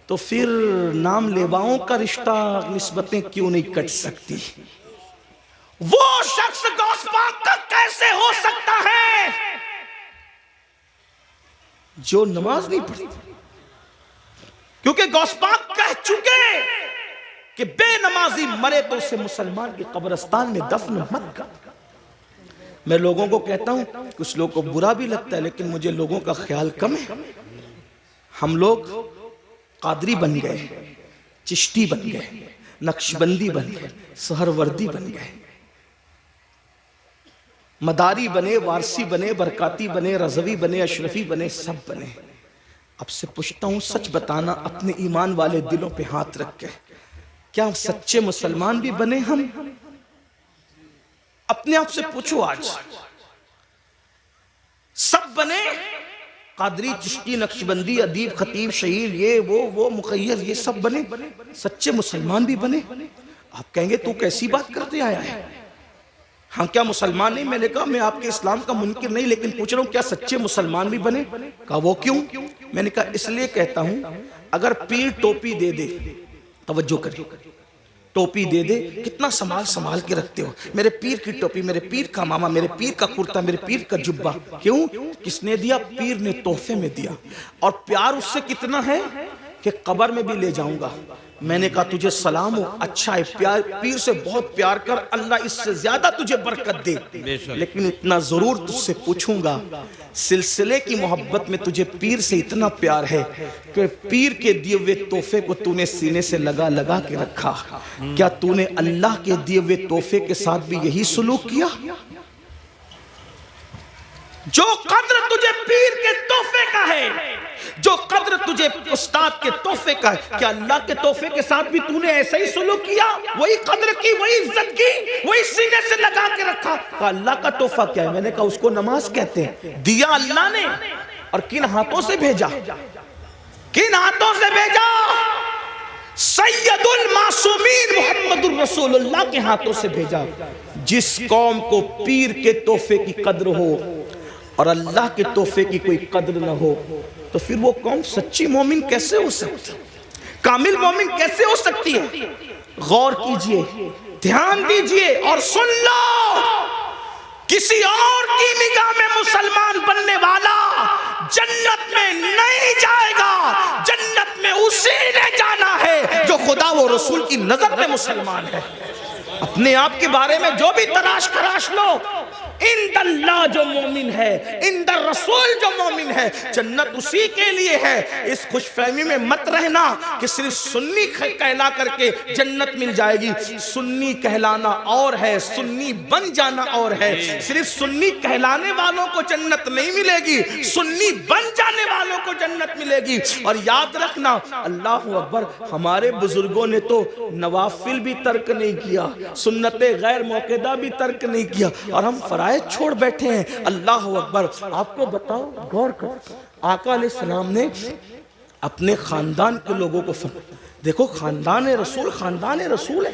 تو پھر نام لیواؤں کا رشتہ نسبتیں کیوں نہیں کٹ سکتی؟ وہ شخص غوث پاک کا کیسے ہو سکتا ہے جو نماز نہیں پڑھتا؟ کیونکہ غوث پاک کہہ چکے کہ بے نمازی مرے تو اسے مسلمان کی قبرستان میں دفن مت کر۔ میں لوگوں کو کہتا ہوں، کچھ لوگوں کو برا بھی لگتا ہے لیکن مجھے لوگوں کا خیال کم ہے۔ ہم لوگ قادری بن گئے، چشتی بن گئے، نقشبندی بن گئے، سہروردی بن گئے، مداری بنے، وارسی بنے، برکاتی بنے، رضوی بنے، اشرفی بنے، سب بنے۔ اب سے پوچھتا ہوں، سچ بتانا اپنے ایمان والے دلوں پہ ہاتھ رکھ کے، کیا سچے مسلمان بھی بنے ہم؟ اپنے آپ سے پوچھو آج، سب بنے؟ قادری، چشتی، نقشبندی، ادیب، خطیب، شہیر، یہ وہ مخیر، یہ سب بنے؟ سچے مسلمان بھی بنے؟ آپ کہیں گے تو کیسی بات کرتے آیا ہے؟ ہم کیا مسلمان نہیں؟ میں نے کہا میں آپ کے اسلام کا منکر نہیں، لیکن پوچھ رہا ہوں کیا سچے مسلمان بھی بنے؟ کہا وہ کیوں؟ میں نے کہا اس لیے کہتا ہوں، اگر پیر ٹوپی دے دے، توجہ کریں، ٹوپی دے دے، کتنا سنبھال کے رکھتے ہو، میرے پیر کی ٹوپی، میرے پیر کا ماما، میرے پیر کا کرتا، میرے پیر کا جبہ، کیوں؟ کس نے دیا؟ پیر نے تحفے میں دیا، اور پیار اس سے کتنا ہے کہ قبر میں بھی لے جاؤں گا۔ میں نے کہا تجھے سلام ہو، اچھا ہے، پیر سے بہت پیار کر، اللہ اس سے زیادہ تجھے برکت دے، لیکن اتنا ضرور تجھ سے پوچھوں گا، سلسلے کی محبت میں تجھے پیر سے اتنا پیار ہے کہ پیر کے دیے ہوئے تحفے کو تو نے سینے سے لگا کے رکھا، کیا تو نے اللہ کے دیے ہوئے تحفے کے ساتھ بھی یہی سلوک کیا؟ جو قدر تجھے پیر کے تحفے کا ہے، جو قدر تجھے استاد کے تحفے کا ہے، کیا اللہ کے تحفے کے ساتھ بھی تو نے ایسا ہی سلوک کیا؟ وہی قدر کی، وہی عزت کی، وہی سینے سے لگا کے رکھا؟ کہا اللہ کا تحفہ کیا ہے؟ میں نے کہا اس کو نماز کہتے ہیں، دیا اللہ نے، اور کن ہاتھوں سے بھیجا؟ کن ہاتھوں سے بھیجا؟ سید المعصومین محمد الرسول اللہ کے ہاتھوں سے بھیجا۔ جس قوم کو پیر کے تحفے کی قدر ہو اور اللہ کے تحفے کی کوئی قدر نہ ہو، تو پھر وہ قوم سچی مومن کیسے ہو سکتی؟ کامل مومن کیسے ہو سکتی ہے؟ غور کیجئے، دھیان دیجئے اور سن لو، کسی اور کی نگاہ میں مسلمان بننے والا جنت میں نہیں جائے گا، جنت میں اسی نے جانا ہے جو خدا و رسول کی نظر میں مسلمان ہے۔ اپنے آپ کے بارے میں جو بھی تراش لو، اند اللہ جو مومن ہے، اند الرسول جو مومن ہے، جنت اسی کے لیے ہے۔ اس خوش فہمی میں مت رہنا کہ صرف سنی کہلا کر کے جنت مل جائے گی۔ سنی کہلانا اور ہے، سنی بن جانا اور ہے۔ صرف سنی کہلانے والوں کو جنت نہیں ملے گی، سنی بن جانے والوں کو جنت ملے گی۔ اور یاد رکھنا، اللہ اکبر، ہمارے بزرگوں نے تو نوافل بھی ترک نہیں کیا، سنت غیر موقدہ بھی ترک نہیں کیا، اور ہم فرائض چھوڑ بیٹھے ہیں۔ اللہ اکبر۔ آپ کو بتاؤ، غور کر، آقا علیہ السلام نے اپنے خاندان کے لوگوں کو فرمایا، دیکھو خاندان رسول ہے،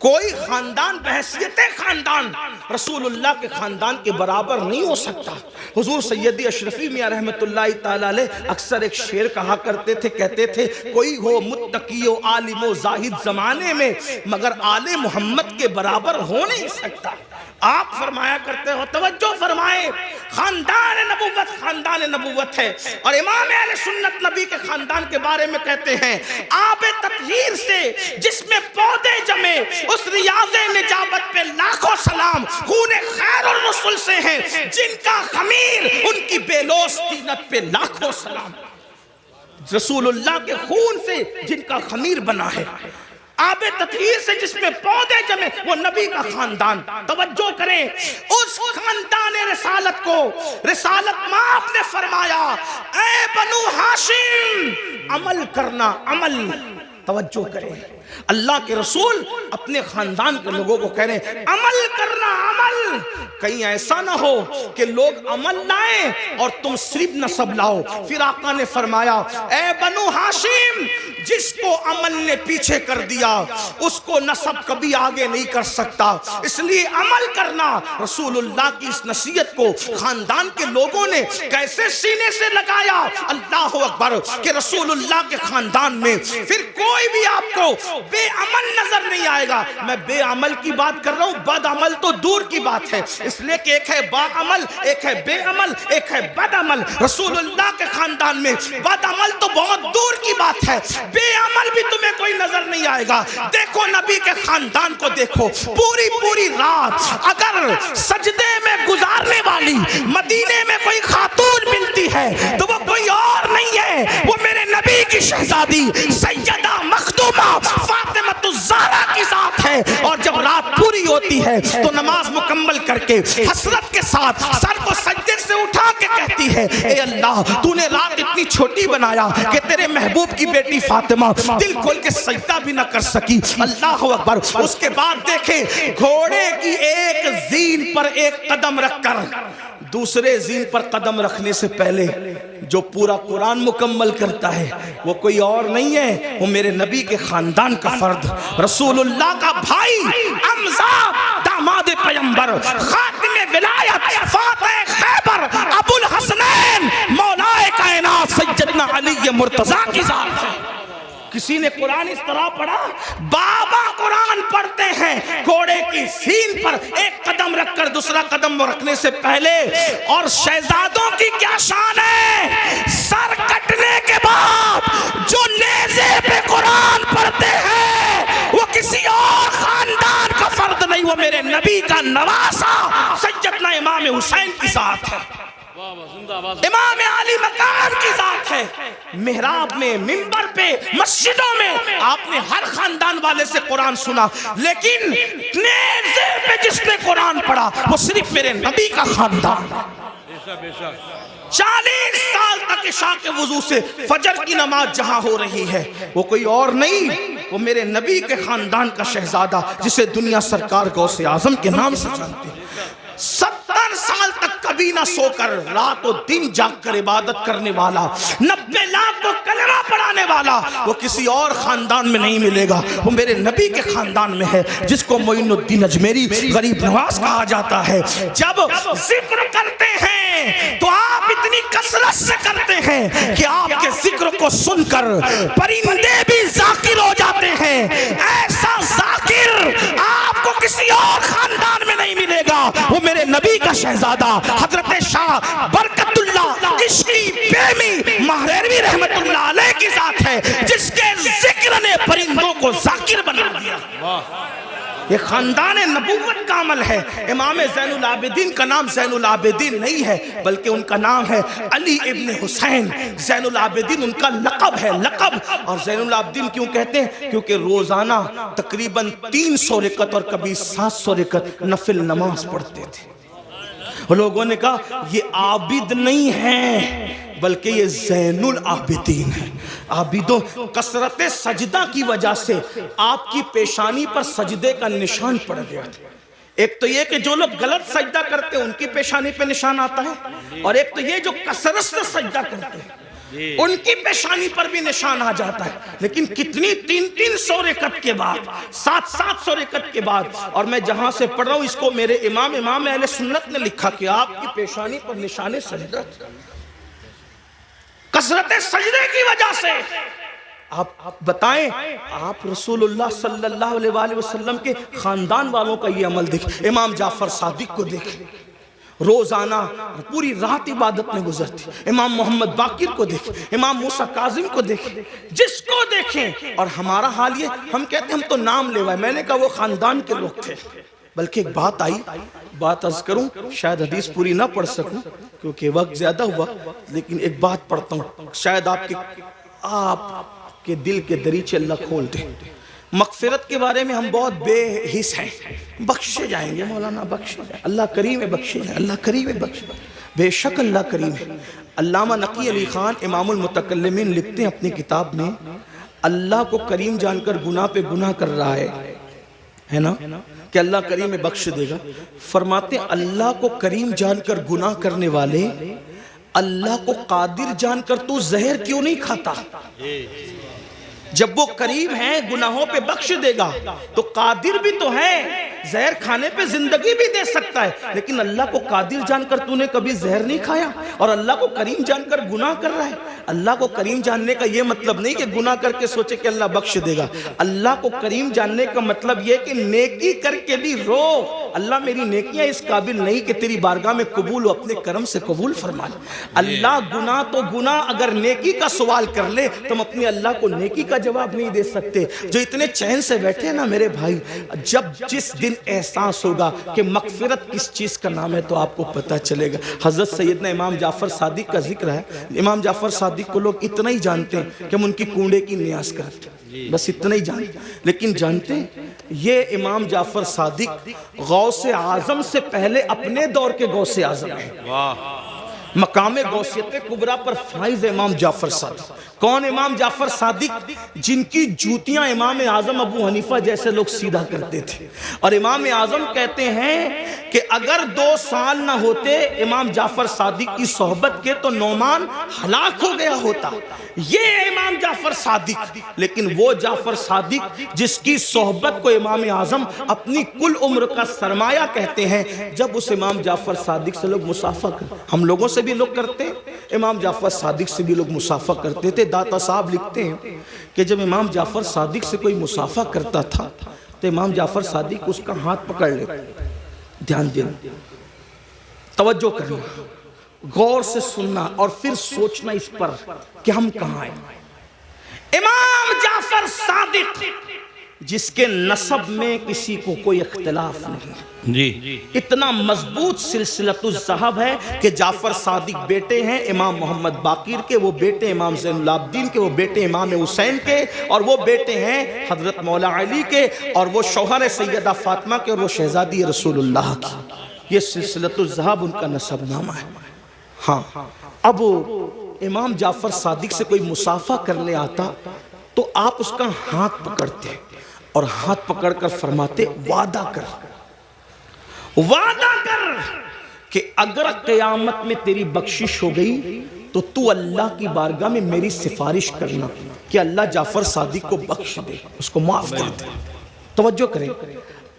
کوئی خاندان بحیثیت خاندان رسول اللہ کے خاندان کے برابر نہیں ہو سکتا۔ حضور سیدی اشرفی میاں رحمت اللہ تعالیٰ علیہ اکثر ایک شعر کہا کرتے تھے، کہتے تھے کوئی ہو متقی و عالم و زاہد زمانے میں، مگر آل محمد کے برابر ہو نہیں سکتا۔ آپ فرمایا کرتے ہو، توجہ فرمائے، خاندان نبوت ہے، اور امام اہل سنت نبی کے خاندان کے بارے میں کہتے ہیں، آب تطہیر سے جس میں پودے جمے، اس ریاض نجابت پہ لاکھوں سلام، خون خیر الرسل سے ہیں جن کا خمیر، ان کی بیلوس طینت پہ لاکھوں سلام۔ رسول اللہ کے خون سے جن کا خمیر بنا ہے، آب تطہیر سے جس میں پودے جمے، وہ نبی کا خاندان۔ توجہ کریں، اس خاندان رسالت کو رسالت ماں نے فرمایا، اے بنو ہاشم عمل کرنا، عمل۔ توجہ کریں، اللہ کے رسول اپنے خاندان کے لوگوں کو کہہ رہے ہیں عمل کرنا، عمل۔ کہیں ایسا نہ ہو کہ لوگ عمل لائیں اور تم صرف نسب لاؤ۔ پھر آقا نے فرمایا، اے بنو ہاشم، جس کو عمل نے پیچھے کر دیا اس کو نسب کبھی آگے نہیں کر سکتا، اس لیے عمل کرنا۔ رسول اللہ کی اس نصیحت کو خاندان کے لوگوں نے کیسے سینے سے لگایا، اللہ اکبر، کہ رسول اللہ کے خاندان میں پھر کوئی بھی آپ کو بے عمل نظر نہیں آئے گا۔ میں بے عمل کی بات کر رہا ہوں، بد عمل تو دور کی بات ہے، اس لیے کہ ایک ہے با عمل، ایک ہے بے عمل، ایک ہے بد عمل۔ رسول اللہ کے خاندان میں بد عمل تو بہت دور کی بات ہے، بے عمل بھی تمہیں کوئی نظر نہیں آئے گا۔ دیکھو نبی کے خاندان کو دیکھو، پوری رات اگر سجدے میں گزارنے والی مدینے میں کوئی خاتون ملتی ہے تو وہ کوئی اور نہیں ہے، وہ میرے نبی کی شہزادی سیدہ مخدومہ فاطمہ الزہرا کی ذات ہے، اور جب رات پوری ہوتی ہے تو نماز مکمل کر کے حسرت کے ساتھ سر کو سجدے سے اٹھا کے کہتی ہے اے اللہ تو نے رات اتنی چھوٹی بنایا کہ تیرے محبوب کی بیٹی فاطمہ دل کھول کے سجدہ بھی نہ کر سکی۔ اللہ اکبر۔ اس کے بعد دیکھیں گھوڑے کی ایک زین پر ایک قدم رکھ کر دوسرے زین پر قدم رکھنے سے پہلے جو پورا قرآن مکمل کرتا ہے وہ کوئی اور نہیں ہے، وہ میرے نبی کے خاندان کا فرد، رسول اللہ کا بھائی، حمزہ داماد پیمبر، خاتم ولایت، فاتح خیبر، ابو الحسنین، مولا کائنات سیدنا علی مرتضیٰ کی ذات ہے۔ کسی نے قرآن اس طرح پڑھا، بابا قرآن پڑھتے ہیں گھوڑے کی سین پر ایک قدم رکھ کر دوسرا قدم رکھنے سے پہلے، اور شہزادوں کی کیا شان ہے، سر کٹنے کے بعد جو نیزے پہ قرآن پڑھتے ہیں وہ کسی اور خاندان کا فرد نہیں، وہ میرے نبی کا نواسا سیدنا امام حسین کی ذات ہے، امام علی مقام کی ذات ہے۔ محراب میں، منبر پہ، مسجدوں میں آپ نے ہر خاندان والے سے قرآن سنا، لیکن نیزے پہ جس نے قرآن پڑھا وہ صرف میرے نبی کا خاندان۔ 40 سال تک عشاء کے وضو سے فجر کی نماز جہاں ہو رہی ہے وہ کوئی اور نہیں، وہ میرے نبی کے خاندان کا شہزادہ جسے دنیا سرکار غوث اعظم کے نام سے جانتے ہیں۔ 70 سال تک کبھی نہ سو کر رات و دن جاگ کر عبادت کرنے والا، 90 لاکھ کو کلمہ پڑھانے والا، وہ کسی اور خاندان میں نہیں ملے گا، وہ میرے نبی کے خاندان میں ہے، جس کو معین الدین اجمیری غریب نواز کہا جاتا ہے۔ جب ذکر کرتے ہیں تو آپ اتنی کثرت سے کرتے ہیں کہ آپ کے ذکر کو سن کر پرندے بھی ذاکر ہو جاتے ہیں۔ ایسا ذاکر آپ کو کسی اور خاندان میں نہیں ملے گا، وہ میرے نبی کا شہزادہ حضرت شاہ برکت اللہ عشقی بیمی مہریروی رحمت اللہ علیہ کی ذات ہے، جس کے ذکر نے پرندوں کو ذاکر بنا دیا۔ یہ خاندان نبوت کا عمل ہے۔ امام زین العابدین کا نام زین العابدین نہیں ہے بلکہ ان کا نام ہے علی ابن حسین۔ زین العابدین ان کا لقب ہے، لقب۔ اور زین العابدین کیوں کہتے ہیں؟ کیونکہ روزانہ تقریباً 300 رکعت اور کبھی 700 رکعت نفل نماز پڑھتے تھے۔ لوگوں نے کہا یہ عابد نہیں ہے بلکہ یہ زین العابدین ہے۔ عابدوں کثرت سجدہ کی وجہ سے آپ کی پیشانی پر سجدے کا نشان پڑ گیا تھا۔ ایک تو یہ کہ جو لوگ غلط سجدہ کرتے ہیں ان کی پیشانی پہ نشان آتا ہے، اور ایک تو یہ جو کثرت سے سجدہ کرتے ہیں ان کی پیشانی پر بھی نشان آ جاتا ہے۔ لیکن کتنی 300 رکعت کے بعد، 700 رکعت کے بعد، اور میں جہاں سے پڑھ رہا ہوں اس کو میرے امام اہل سنت نے لکھا کہ آپ کی پیشانی پر نشان سجدہ کثرت سجدے کی وجہ سے۔ آپ بتائیں، آپ رسول اللہ صلی اللہ علیہ وآلہ وسلم کے خاندان والوں کا یہ عمل دیکھ، امام جعفر صادق کو دیکھ، روزانہ پوری رات عبادت میں گزرتی، امام محمد باقر کو دیکھ، امام موسیٰ کاظم کو دیکھ، جس کو دیکھیں۔ اور ہمارا حال یہ، ہم کہتے ہیں ہم تو نام لیوائے، میں نے کہا وہ خاندان کے لوگ تھے۔ بلکہ ایک بات آئی، بات عرض کروں، شاید حدیث پوری نہ پڑھ سکوں کیونکہ وقت زیادہ ہوا، لیکن ایک بات پڑھتا ہوں، شاید آپ کے دل کے دریچے اللہ کھول دے۔ مغفرت کے بارے میں ہم بہت بے حس ہیں، بخشے جائیں گے مولانا، بخشے جائیں، اللہ کریم ہے، بخشے جائیں، اللہ کریم ہے، بخشے جائیں، بے شک اللہ کریم ہے۔ علامہ نقی علی خان امام المتکلمین لکھتے ہیں اپنی کتاب میں، اللہ کو کریم جان کر گناہ پہ گناہ کر رہا ہے نا، کہ اللہ کریم میں بخش دے گا۔ فرماتے ہیں اللہ کو کریم جان کر گناہ کرنے والے اللہ کو قادر جان کر تو زہر کیوں نہیں کھاتا؟ جب وہ کریم ہے گناہوں پہ بخش دے گا تو قادر بھی تو ہے، زہر کھانے پہ زندگی بھی دے سکتا ہے، لیکن اللہ کو قادر جان کر تو نے کبھی زہر نہیں کھایا اور اللہ کو کریم جان کر گناہ کر رہا ہے۔ اللہ کو کریم جاننے کا یہ مطلب نہیں کہ گناہ کر کے سوچے کہ اللہ بخش دے گا، اللہ کو کریم جاننے کا مطلب یہ کہ نیکی کر کے بھی رو اللہ میری نیکیاں اس قابل نہیں کہ تیری بارگاہ میں قبول ہو، اپنے کرم سے قبول فرما لے۔ اللہ گناہ تو گناہ، اگر نیکی کا سوال کر لے تم اپنے اللہ کو نیکی کا جواب نہیں دے سکتے۔ جو اتنے چین سے بیٹھے ہیں نا میرے بھائی، جب جس دن احساس ہوگا کہ مغفرت کس چیز کا نام ہے تو آپ کو پتہ چلے گا۔ حضرت سیدنا امام جعفر صادق کا ذکر ہے۔ امام جعفر صادق کو لوگ اتنا ہی جانتے ہیں کہ ہم ان کی کونڈے کی نیاز کرتے ہیں، بس اتنا ہی جانتے ہیں۔ لیکن جانتے ہیں یہ امام جعفر صادق غوث اعظم سے پہلے اپنے دور کے غوث اعظم ہیں۔ مقام غوثیت کبریٰ پر فائز امام جعفر صادق۔ کون امام جعفر صادق؟ جن کی جوتیاں امام اعظم ابو حنیفہ جیسے لوگ سیدھا کرتے تھے، اور امام اعظم کہتے ہیں کہ اگر 2 سال نہ ہوتے امام جعفر صادق کی صحبت کے تو نعمان ہلاک ہو گیا ہوتا۔ یہ امام جعفر صادق، لیکن وہ جعفر صادق جس کی صحبت کو امام اعظم اپنی کل عمر کا سرمایہ کہتے ہیں، جب اس امام جعفر صادق سے لوگ مصافحہ کرتے، ہم لوگوں سے بھی لوگ کرتے ہیں، امام جعفر صادق سے بھی لوگ مصافحہ کرتے تھے۔ داتا صاحب لکھتے ہیں کہ جب امام جعفر صادق سے کوئی مصافحہ کرتا تھا تو امام جعفر صادق اس کا ہاتھ پکڑ لیتے۔ دھیان دینا، توجہ کرنا، غور سے سننا اور پھر سوچنا اس پر کہ ہم کہاں ہیں۔ امام جعفر صادق جس کے نسب میں کسی کو کوئی اختلاف نہیں، جی اتنا مضبوط سلسلۃ الذہب ہے کہ جعفر صادق بیٹے ہیں امام محمد باقر کے، وہ بیٹے امام زین العابدین کے، وہ بیٹے امام حسین کے، اور وہ بیٹے ہیں حضرت مولا علی کے، اور وہ شوہر سیدہ فاطمہ کے، اور وہ شہزادی رسول اللہ کی۔ یہ سلسلۃ الذہب ان کا نسب نامہ ہے۔ ہاں، اب امام جعفر صادق سے کوئی مصافحہ کرنے آتا تو آپ اس کا ہاتھ پکڑتے اور ہاتھ پکڑ کر فرماتے وعدہ کر کہ اگر قیامت میں تیری بخشش ہو گئی تو تو اللہ کی بارگاہ میں میری سفارش کرنا کہ اللہ جعفر صادق کو بخش دے، اس کو معاف کر دے۔ توجہ کریں،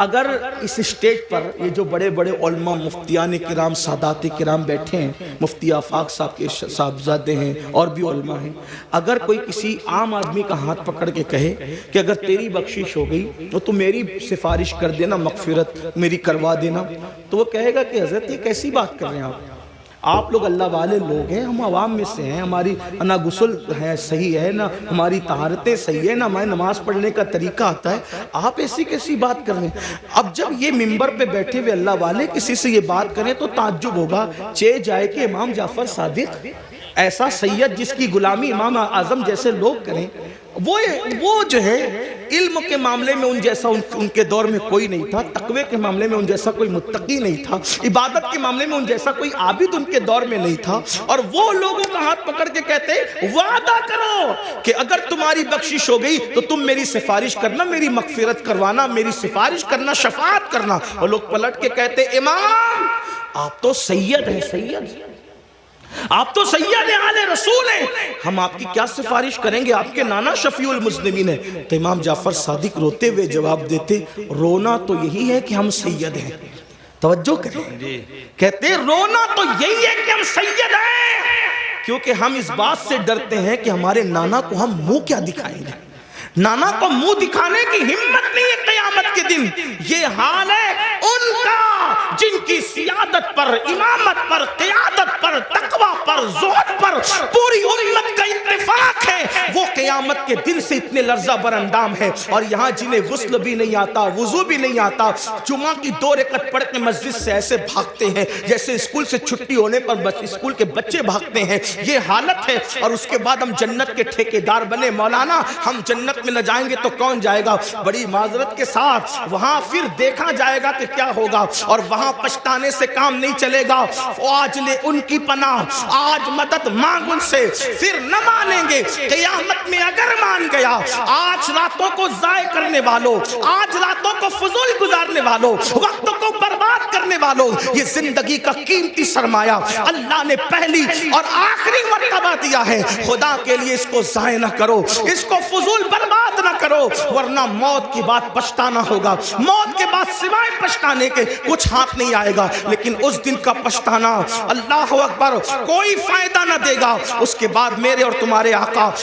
اگر اس اسٹیج پر یہ جو بڑے بڑے علماء مفتیان کرام سادات کرام بیٹھے ہیں، مفتی آفاق صاحب کے صاحبزادے ہیں اور بھی علماء ہیں، اگر کوئی کسی عام آدمی کا ہاتھ پکڑ کے کہے کہ اگر تیری بخشش ہو گئی تو میری سفارش کر دینا، مغفرت میری کروا دینا، تو وہ کہے گا کہ حضرت یہ کیسی بات کر رہے ہیں آپ لوگ اللہ والے لوگ ہیں، ہم عوام میں سے ہیں، ہماری نہ غسل ہے صحیح ہے، نہ ہماری طہارتیں صحیح ہے، نہ ہماری نماز پڑھنے کا طریقہ آتا ہے، آپ ایسی کیسی بات کر رہے ہیں۔ اب جب یہ منبر پہ بیٹھے ہوئے اللہ والے کسی سے یہ بات کریں تو تعجب ہوگا، چہ جائے کہ امام جعفر صادق ایسا سید جس کی غلامی امام اعظم جیسے لوگ کریں، وہ جو ہے علم کے معاملے میں ان جیسا ان کے دور میں کوئی نہیں تھا، تقوی کے معاملے میں ان جیسا کوئی متقی نہیں تھا، عبادت کے معاملے میں ان جیسا کوئی عابد ان کے دور میں نہیں تھا، اور وہ لوگوں کا ہاتھ پکڑ کے کہتے وعدہ کرو کہ اگر تمہاری بخشش ہو گئی تو تم میری سفارش کرنا، میری مغفرت کروانا، میری سفارش کرنا، شفاعت کرنا۔ اور لوگ پلٹ کے کہتے امام آپ تو سید ہیں، سید آپ تو سید آل رسول ہیں، ہم آپ کی کیا سفارش کریں گے، آپ کے نانا شفیع المذنبین ہیں۔ تو امام جعفر صادق روتے ہوئے جواب دیتے رونا تو یہی ہے کہ ہم سید ہیں۔ توجہ کریں، کہتے رونا تو یہی ہے کہ ہم سید ہیں، کیونکہ ہم اس بات سے ڈرتے ہیں کہ ہمارے نانا کو ہم منہ کیا دکھائیں گے، نانا کو منہ دکھانے کی ہمت نہیں ہے قیامت کے دن۔ یہ حال ہے ان کا جن کی سیادت پر، امامت پر، قیادت پر، تقوی پر، زہد پر پوری امت کا اتفاق ہے، وہ قیامت کے دن سے اتنے لرزہ بر اندام ہے۔ اور یہاں جنہیں غسل بھی نہیں آتا، وضو بھی نہیں آتا، جمعہ کی 2 رکعت پڑھ کے مسجد سے ایسے بھاگتے ہیں جیسے اسکول سے چھٹی ہونے پر اسکول کے بچے بھاگتے ہیں، یہ حالت ہے۔ اور اس کے بعد ہم جنت کے ٹھیکیدار بنے، مولانا ہم جنت میں نہ جائیں گے تو کون جائے گا؟ بڑی معذرت کے ساتھ وہاں پھر دیکھا جائے گا کہ کیا ہوگا، اور وہاں پچھتانے سے کام نہیں چلے گا۔ آج لے ان کی پناہ، آج مدد مانگ ان سے، پھر نہ مانیں گے قیامت میں اگر مان گیا۔ آج راتوں کو ضائع کرنے والوں، آج راتوں کو فضول گزارنے والوں، وقت کو برباد کرنے والوں، یہ زندگی کا قیمتی سرمایہ اللہ نے پہلی اور آخری مرتبہ دیا ہے، خدا کے لیے اس کو ضائع نہ کرو، اس کو فضول برباد نہ کرو، ورنہ موت کی بات پچھتانا ہوگا۔ موت کے بعد سوائے پچھتانے کے کچھ ہاتھ نہیں آئے گا، لیکن اس دن کا پچھتانا اللہ اکبر کوئی فائدہ نہ دے گا۔ اس کے بعد میرے اور تمہارے آقا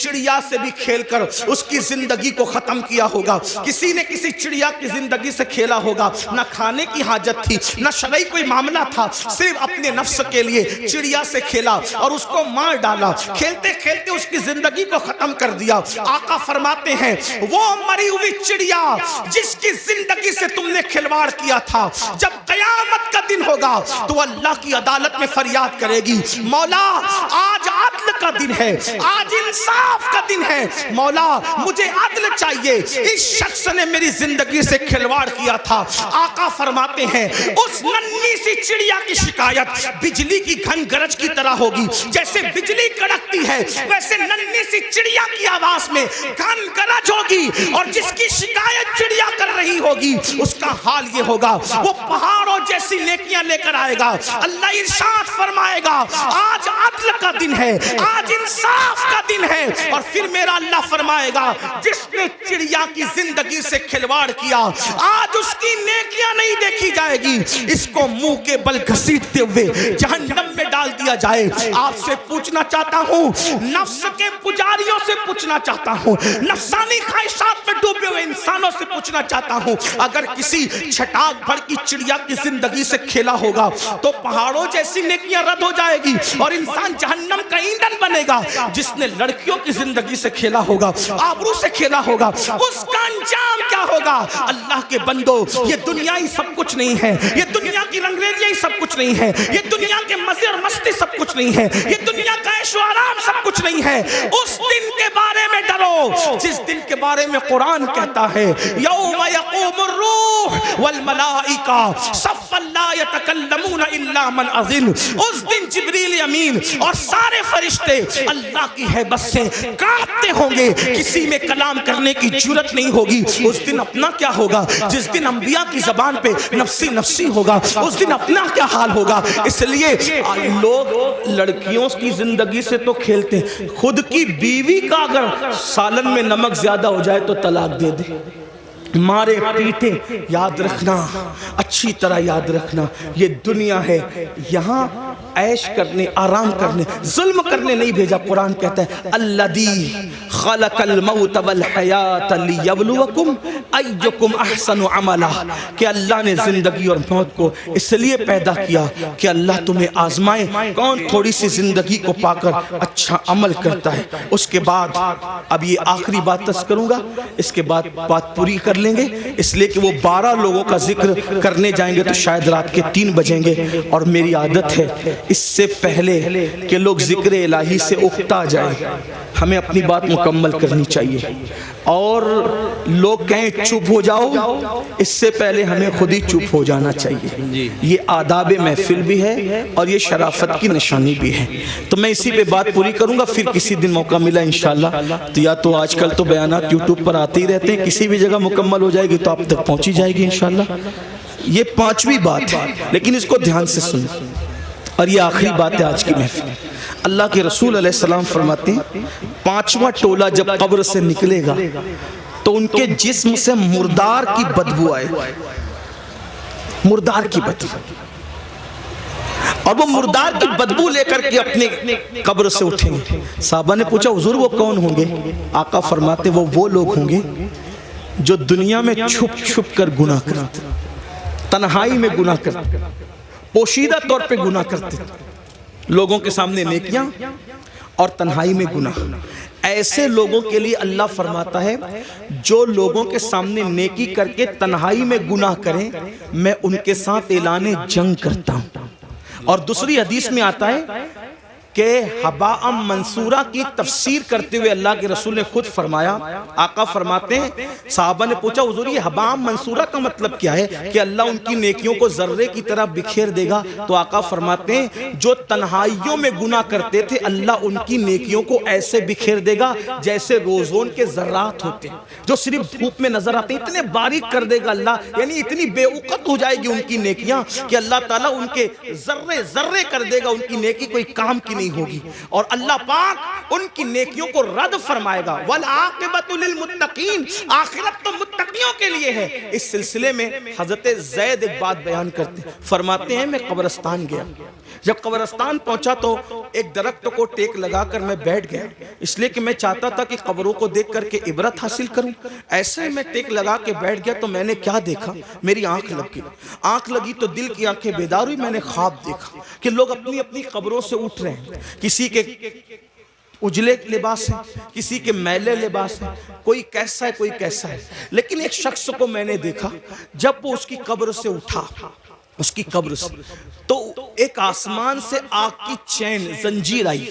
چڑیا سے بھی کھیل کر اس کی زندگی کو ختم کیا ہوگا. کسی نے کسی چڑیا کی زندگی سے کھیلا ہوگا. نہ کھانے کی حاجت تھی, نہ شرعی کوئی معاملہ تھا, صرف اپنے نفس کے لیے چڑیا سے کھیلا اور اس کو مار ڈالا. کھیلتے کھیلتے اس کی زندگی کو ختم کر دیا. آقا فرماتے ہیں وہ مری ہوئی چڑیا جس کی زندگی سے تم نے کھلواڑ کیا تھا, جب قیامت کا دن ہوگا تو اللہ کی عدالت میں فریاد کرے گی, مولا آج عدل کا دن ہے, آج انصاف کا دن ہے, مولا مجھے عدل چاہیے, اس شخص نے میری زندگی سے کھلواڑ کیا تھا. آقا فرماتے ہیں اس ننھی سی چڑیا کی شکایت بجلی کی گھن گرج کی طرح ہوگی. جیسے بجلی کڑکتی ہے ویسے ننھی سی چڑیا کی آواز میں گھن گرج ہوگی, اور جس کی شکایت چڑیا کر رہی ہوگی اس کا حال یہ ہوگا وہ پہاڑوں جیسی نیکیاں لے کر آئے گا. اللہ ارشاد فرمائے گا آج عدل کا دن ہے, آج انصاف کا دن ہے. اور پھر میرا اللہ فرمائے گا جس نے چڑیا کی زندگی سے کھلواڑ کیا آج اس کی نیکیاں نہیں دیکھی جائے گی, اس کو منہ کے بل گھسیٹتے ہوئے جہنم میں ڈال دیا جائے. آپ سے پوچھنا چاہتا ہوں, نفس کے پجاریوں سے پوچھنا چاہتا ہوں, نفسانی خواہشات میں ڈوبے ہوئے انسانوں سے پوچھنا چاہتا ہوں, اگر کسی چھٹاک بھر کی چڑیا کی زندگی سے کھیلا ہوگا تو پہاڑوں جیسی نیکیاں رد ہو جائے گی اور انسان جہنم کا ایندھن بنے گا. جس نے لڑکیوں کی زندگی سے کھیلا ہوگا, آبرو سے کھیلا ہوگا, اس کا انجام کیا ہوگا؟ اللہ کے بندو, یہ دنیا ہی سب کچھ نہیں ہے, یہ دنیا کی رنگریلیاں ہی سب کچھ نہیں ہے, یہ دنیا کے مزے اور مستی سب کچھ نہیں ہے, یہ دنیا کا عیش و آرام سب کچھ نہیں ہے. اس دن کے بارے میں ڈرو جس دن کے بارے میں قرآن کہتا ہے یوم یقوم الروح والملائکہ صفا لا یتکلمون الا من اذن. اس دن جبریل امین اور سارے فرشتے اللہ کی ہیبت سے کانپتے ہوں گے, کسی میں کلام کرنے کی جرت نہیں ہوگی. اس دن اپنا کیا ہوگا؟ جس دن انبیاء کی زبان پہ نفسی نفسی ہوگا, اس دن اپنا کیا حال ہوگا؟ اس لیے لوگ لڑکیوں کی زندگی سے تو کھیلتے ہیں, خود کی بیوی کا اگر سالن میں نمک زیادہ ہو جائے تو طلاق دے دے, مارے پیٹے. یاد رکھنا, اچھی طرح یاد رکھنا, یہ دنیا ہے, یہاں عیش کرنے, آرام کرنے, ظلم کرنے نہیں بھیجا. قرآن کہتا ہے الذی خلق الموت والحیات لیبلوکم ایکم احسن عملا, کہ اللہ نے زندگی اور موت کو اس لیے پیدا کیا کہ اللہ تمہیں آزمائے کون تھوڑی سی زندگی کو پا کر اچھا عمل کرتا ہے. اس کے بعد اب یہ آخری بات تذکر کروں گا, اس کے بعد بات پوری کر لیں گے, اس لیے کہ وہ 12 لوگوں کا ذکر کرنے جائیں گے تو شاید رات کے 3 بجیں گے, اور میری عادت ہے اس سے پہلے کہ لوگ ذکر الہی سے اکتا جائیں ہمیں اپنی بات مکمل کرنی چاہیے, اور لوگ کہیں چپ ہو جاؤ اس سے پہلے ہمیں خود ہی چپ ہو جانا چاہیے. یہ آداب محفل بھی ہے اور یہ شرافت کی نشانی بھی ہے. تو میں اسی پہ بات پوری کروں گا, پھر کسی دن موقع ملا انشاءاللہ تو یا تو آج کل تو بیانات یوٹیوب پر آتے ہی رہتے ہیں, کسی بھی جگہ مکمل ہو جائے گی تو آپ تک پہنچی جائے گی انشاءاللہ. یہ 5ویں بات ہے لیکن اس کو دھیان سے سنیں, اور یہ آخری بات ہے آج کی محفل. اللہ کے رسول علیہ السلام فرماتے ہیں 5واں ٹولہ جب قبر سے نکلے گا تو ان کے جسم سے مردار کی بدبو آئے, مردار کی بدبو, اور وہ مردار کی بدبو لے کر کے اپنے قبر سے اٹھیں گے. صحابہ نے پوچھا حضور وہ کون ہوں گے؟ آقا فرماتے وہ لوگ ہوں گے جو دنیا میں چھپ چھپ کر گناہ کرتے, تنہائی میں گناہ کرتے, پوشیدہ طور پہ گناہ کرتے, لوگوں کے سامنے نیکیاں اور تنہائی میں گناہ. ایسے لوگوں کے لیے اللہ فرماتا ہے جو لوگوں کے سامنے نیکی کر کے تنہائی میں گناہ کریں میں ان کے ساتھ اعلان جنگ کرتا ہوں. اور دوسری حدیث میں آتا ہے کہ حباء منصورہ کی تفسیر کرتے ہوئے اللہ کے رسول نے خود فرمایا, آقا فرماتے ہیں صحابہ نے پوچھا حضور یہ حباء منصورہ کا مطلب کیا ہے کہ اللہ ان کی نیکیوں کو ذرے کی طرح بکھیر دے گا؟ تو آقا فرماتے ہیں جو تنہائیوں میں گناہ کرتے تھے اللہ ان کی نیکیوں کو ایسے بکھیر دے گا جیسے روزون کے ذرات ہوتے ہیں جو صرف دھوپ میں نظر آتے ہیں, اتنے باریک کر دے گا اللہ, یعنی اتنی بے وقت ہو جائے گی ان کی نیکیاں کہ اللہ تعالیٰ ان کے ذرے ذرے کر دے گا, ان کی نیکی کوئی کام کی نہیں ہوگی, اور اللہ پاک ان کی نیکیوں کو رد فرمائے گا. والعاقبۃ للمتقین, آخرت تو متقین تقیوں کے لیے ہے۔ اس سلسلے میں حضرت زید ایک بات بیان کرتے ہیں، فرماتے ہیں میں قبرستان گیا، جب قبرستان پہنچا تو ایک درخت کو ٹیک لگا کر میں بیٹھ گیا، اس لیے کہ میں چاہتا تھا کہ قبروں کو دیکھ کر کے عبرت حاصل کروں۔ ایسے میں ٹیک لگا کے بیٹھ گیا تو میں نے کیا دیکھا، میری آنکھ لگی، آنکھ لگی تو دل کی آنکھیں بیدار ہوئی، میں نے خواب دیکھا کہ لوگ اپنی اپنی قبروں سے اٹھ رہے ہیں، کسی کے اجلے لباس ہے، کسی کے میلے لباس ہے، کوئی کیسا ہے کوئی کیسا ہے، لیکن ایک شخص کو میں نے دیکھا جب وہ اس کی قبر سے اٹھا، اس کی قبر سے تو ایک آسمان سے آگ کی چین زنجیر آئی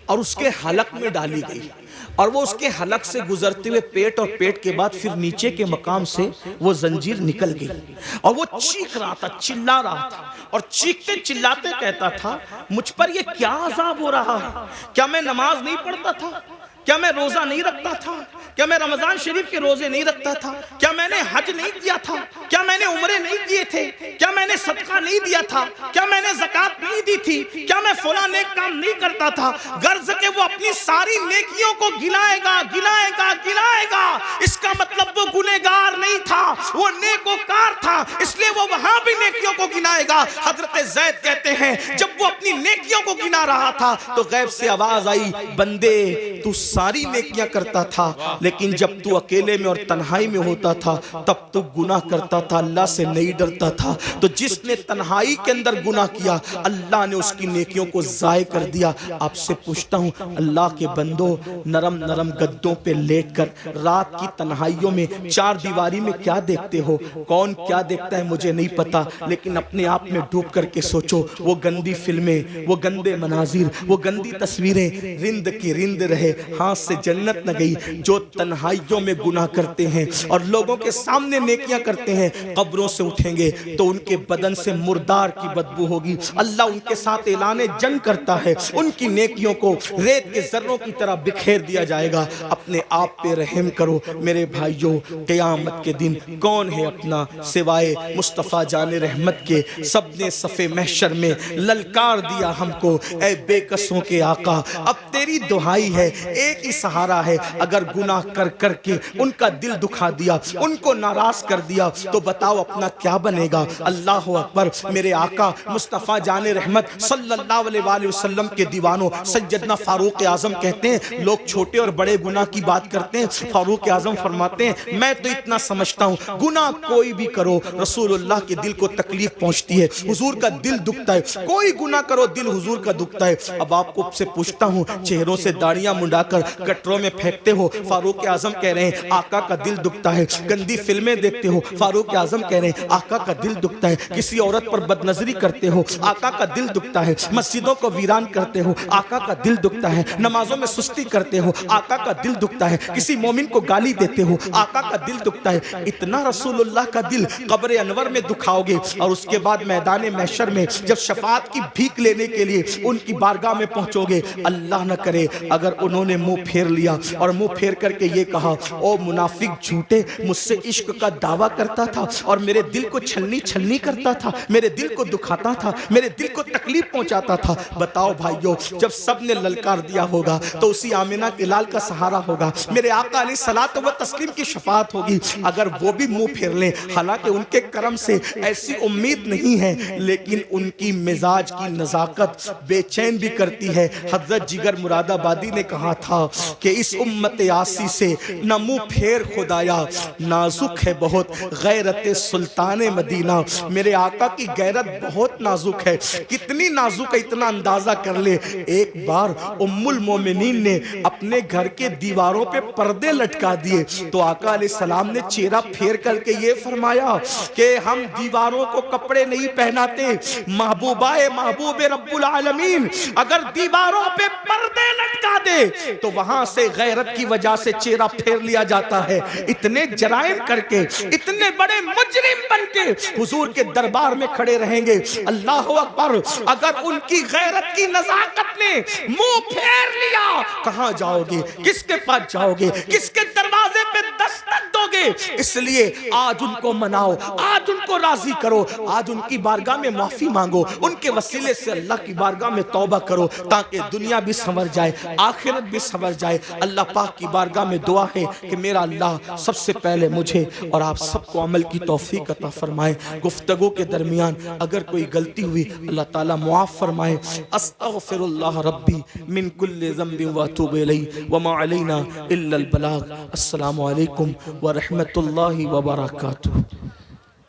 اور اس کے حلق میں ڈالی گئی، اور وہ اس کے حلق سے گزرتے ہوئے پیٹ اور پیٹ کے بعد پھر نیچے کے مقام سے وہ زنجیر نکل گئی، اور وہ چیخ رہا تھا، چلا رہا تھا، اور چیختے چلاتے کہتا تھا مجھ پر یہ کیا عذاب ہو رہا ہے، کیا میں نماز نہیں پڑھتا تھا، کیا میں روزہ نہیں رکھتا تھا، کیا میں رمضان شریف کے روزے نہیں رکھتا تھا، کیا میں نے حج نہیں کیا تھا، کیا میں نے عمرے نہیں کیے تھے، کیا میں نے صدقہ نہیں دیا تھا، کیا میں نے زکوٰۃ نہیں دی تھی، کیا میں فلاں نیک کام نہیں کرتا تھا، غرض کہ وہ اپنی ساری نیکیوں کو گنائے گا گنائے گا گنائے گا، اس کا مطلب وہ گنہگار نہیں تھا، وہ نیکوکار تھا، اس لیے وہ وہاں بھی نیکیوں کو گنائے گا۔ حضرت زید کہتے ہیں جب وہ اپنی نیکیوں کو گنا رہا تھا تو غیب سے آواز آئی بندے تو ساری نیکیاں کرتا تھا، لیکن جب تو اکیلے میں اور تنہائی میں ہوتا تھا تب تو گناہ کرتا تھا، اللہ سے نہیں ڈرتا تھا، تو جس نے تنہائی کے اندر گناہ کیا اللہ نے اس کی نیکیوں کو ضائع کر دیا۔ آپ سے پوچھتا ہوں اللہ کے بندو، نرم نرم گدوں پہ لیٹ کر رات کی تنہائیوں میں چار دیواری میں کیا دیکھتے ہو؟ کون کیا دیکھتا ہے مجھے نہیں پتا، لیکن اپنے آپ میں ڈوب کر کے سوچو، وہ گندی فلمیں، وہ گندے مناظر، وہ گندی تصویریں رند کی رند رہے، ہاتھ سے جنت نہ گئی۔ جو تنہائیوں میں گناہ کرتے ہیں اور لوگوں کے سامنے نیکیاں کرتے ہیں، قبروں سے اٹھیں گے تو ان کے بدن سے مردار کی بدبو ہوگی، اللہ ان کے ساتھ اعلان جنگ کرتا ہے، ان کی نیکیوں کو ریت کے ذروں کی طرح بکھیر دیا جائے گا۔ اپنے آپ پہ رحم کرو میرے بھائیوں، قیامت کے دن کون ہے اپنا سوائے مصطفیٰ جان رحمت کے؟ سب نے صف محشر میں للکار دیا ہم کو، اے بے کسوں کے آقا اب تیری دہائی ہے، ایک ہی سہارا ہے، اگر گناہ کر کر کے ان کا دل دکھا دیا، ان کو ناراض کر دیا تو بتاؤ اپنا کیا بنے گا؟ اللہ اکبر۔ میرے آقا مصطفیٰ جان رحمت صلی اللہ علیہ وآلہ وسلم کے دیوانوں سیدنا فاروق اعظم کہتے ہیں لوگ چھوٹے اور بڑے گناہ کی بات کرتے ہیں، فاروق اعظم فرماتے ہیں میں تو اتنا سمجھتا ہوں گناہ کوئی بھی کرو رسول اللہ کے دل کو تکلیف پہنچتی ہے، حضور کا دل دکھتا ہے، کوئی گناہ کرو دل حضور کا دکھتا ہے۔ اب آپ کو سے پوچھتا ہوں چہروں سے داڑیاں منڈا کر گٹروں میں پھینکتے ہو، فاروق اعظم کہہ رہے ہیں آقا کا دل دکھتا ہے، گندی فلمیں دیکھتے ہو، فاروق اعظم کہہ رہے ہیں آقا کا دل دکھتا ہے، کسی عورت پر بد نظری کرتے ہو، آقا کا دل دکھتا ہے، مسجدوں کو ویران کرتے ہو، آقا کا دل دکھتا ہے، نمازوں میں سستی کرتے ہو، آقا کا دل دکھتا ہے، کسی مومن کو گالی دیتے ہو، آقا کا دل دکھتا ہے۔ اتنا رسول اللہ کا دل قبر انور میں دکھاؤ گے اور اس کے بعد میدان محشر میں جب شفاعت کی بھیک لینے کے لیے ان کی بارگاہ میں پہنچو گے، اللہ نہ کرے اگر انہوں نے منہ پھیر لیا اور منہ پھیر کر کے یہ کہا او منافق جھوٹے، مجھ سے عشق کا دعویٰ کرتا تھا اور میرے دل کو چھلنی چھلنی کرتا تھا، میرے دل کو دکھاتا تھا، میرے دل کو تکلیف پہنچاتا تھا۔ بتاؤ بھائیو جب سب نے للکار دیا ہوگا تو اسی آمنہ کے لال کا سہارا ہوگا، میرے آقا علیہ الصلوۃ والتسلیم کی شفاعت ہوگی۔ اگر وہ بھی منہ پھیر لیں، حالانکہ ان کے کرم سے ایسی امید نہیں ہے لیکن ان کی مزاج کی نزاکت بے چین بھی کرتی ہے۔ حضرت جگر مراد آبادی نے کہا تھا کہ اس امت آسی سے نہ منہ پھیر خدایا، نازک ہے بہت غیرت سلطان مدینہ۔ میرے آقا کی غیرت بہت نازک ہے، کتنی نازک ہے اتنا اندازہ کر لے۔ ایک بار ام المومنین نے اپنے گھر کے دیواروں پہ پردے لٹکا دیے تو آقا علیہ السلام نے چہرہ پھیر کر کے یہ فرمایا کہ ہم دیواروں کو کپڑے نہیں پہناتے، محبوبہ محبوب رب العالمین اگر دیواروں پہ پردے لٹکا دے تو وہاں سے غیرت کی وجہ سے چہرہ پھیر لیا جاتا ہے۔ اتنے جرائم کر کے، اتنے بڑے مجرم بن کے حضور کے دربار میں کھڑے رہیں گے، اللہ اکبر۔ اگر ان کی غیرت کی نزاکت نے منہ پھیر لیا، کہاں جاؤ گے؟ کس کے پاس جاؤ گے؟ کس کے دروازے پہ دستک دو گے، اس لیے آج ان کو مناؤ، آج ان کو راضی کرو، آج ان کی بارگاہ میں معافی مانگو، ان کے وسیلے سے اللہ کی بارگاہ میں توبہ کرو، تاکہ دنیا بھی سنور جائے، آخرت بھی سنور جائے۔ اللہ پاک کی بارگاہ میں دعا ہے کہ میرا اللہ سب سے پہلے مجھے اور آپ سب کو عمل کی توفیق عطا فرمائے۔ گفتگو کے درمیان اگر کوئی غلطی ہوئی اللہ تعالیٰ معاف فرمائے۔ استغفر اللہ ربی من کل ذنب واتوب الیہ وما علینا الا البلاغ۔ السلام علیکم ورحمۃ اللہ وبرکاتہ۔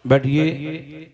بیٹھیے۔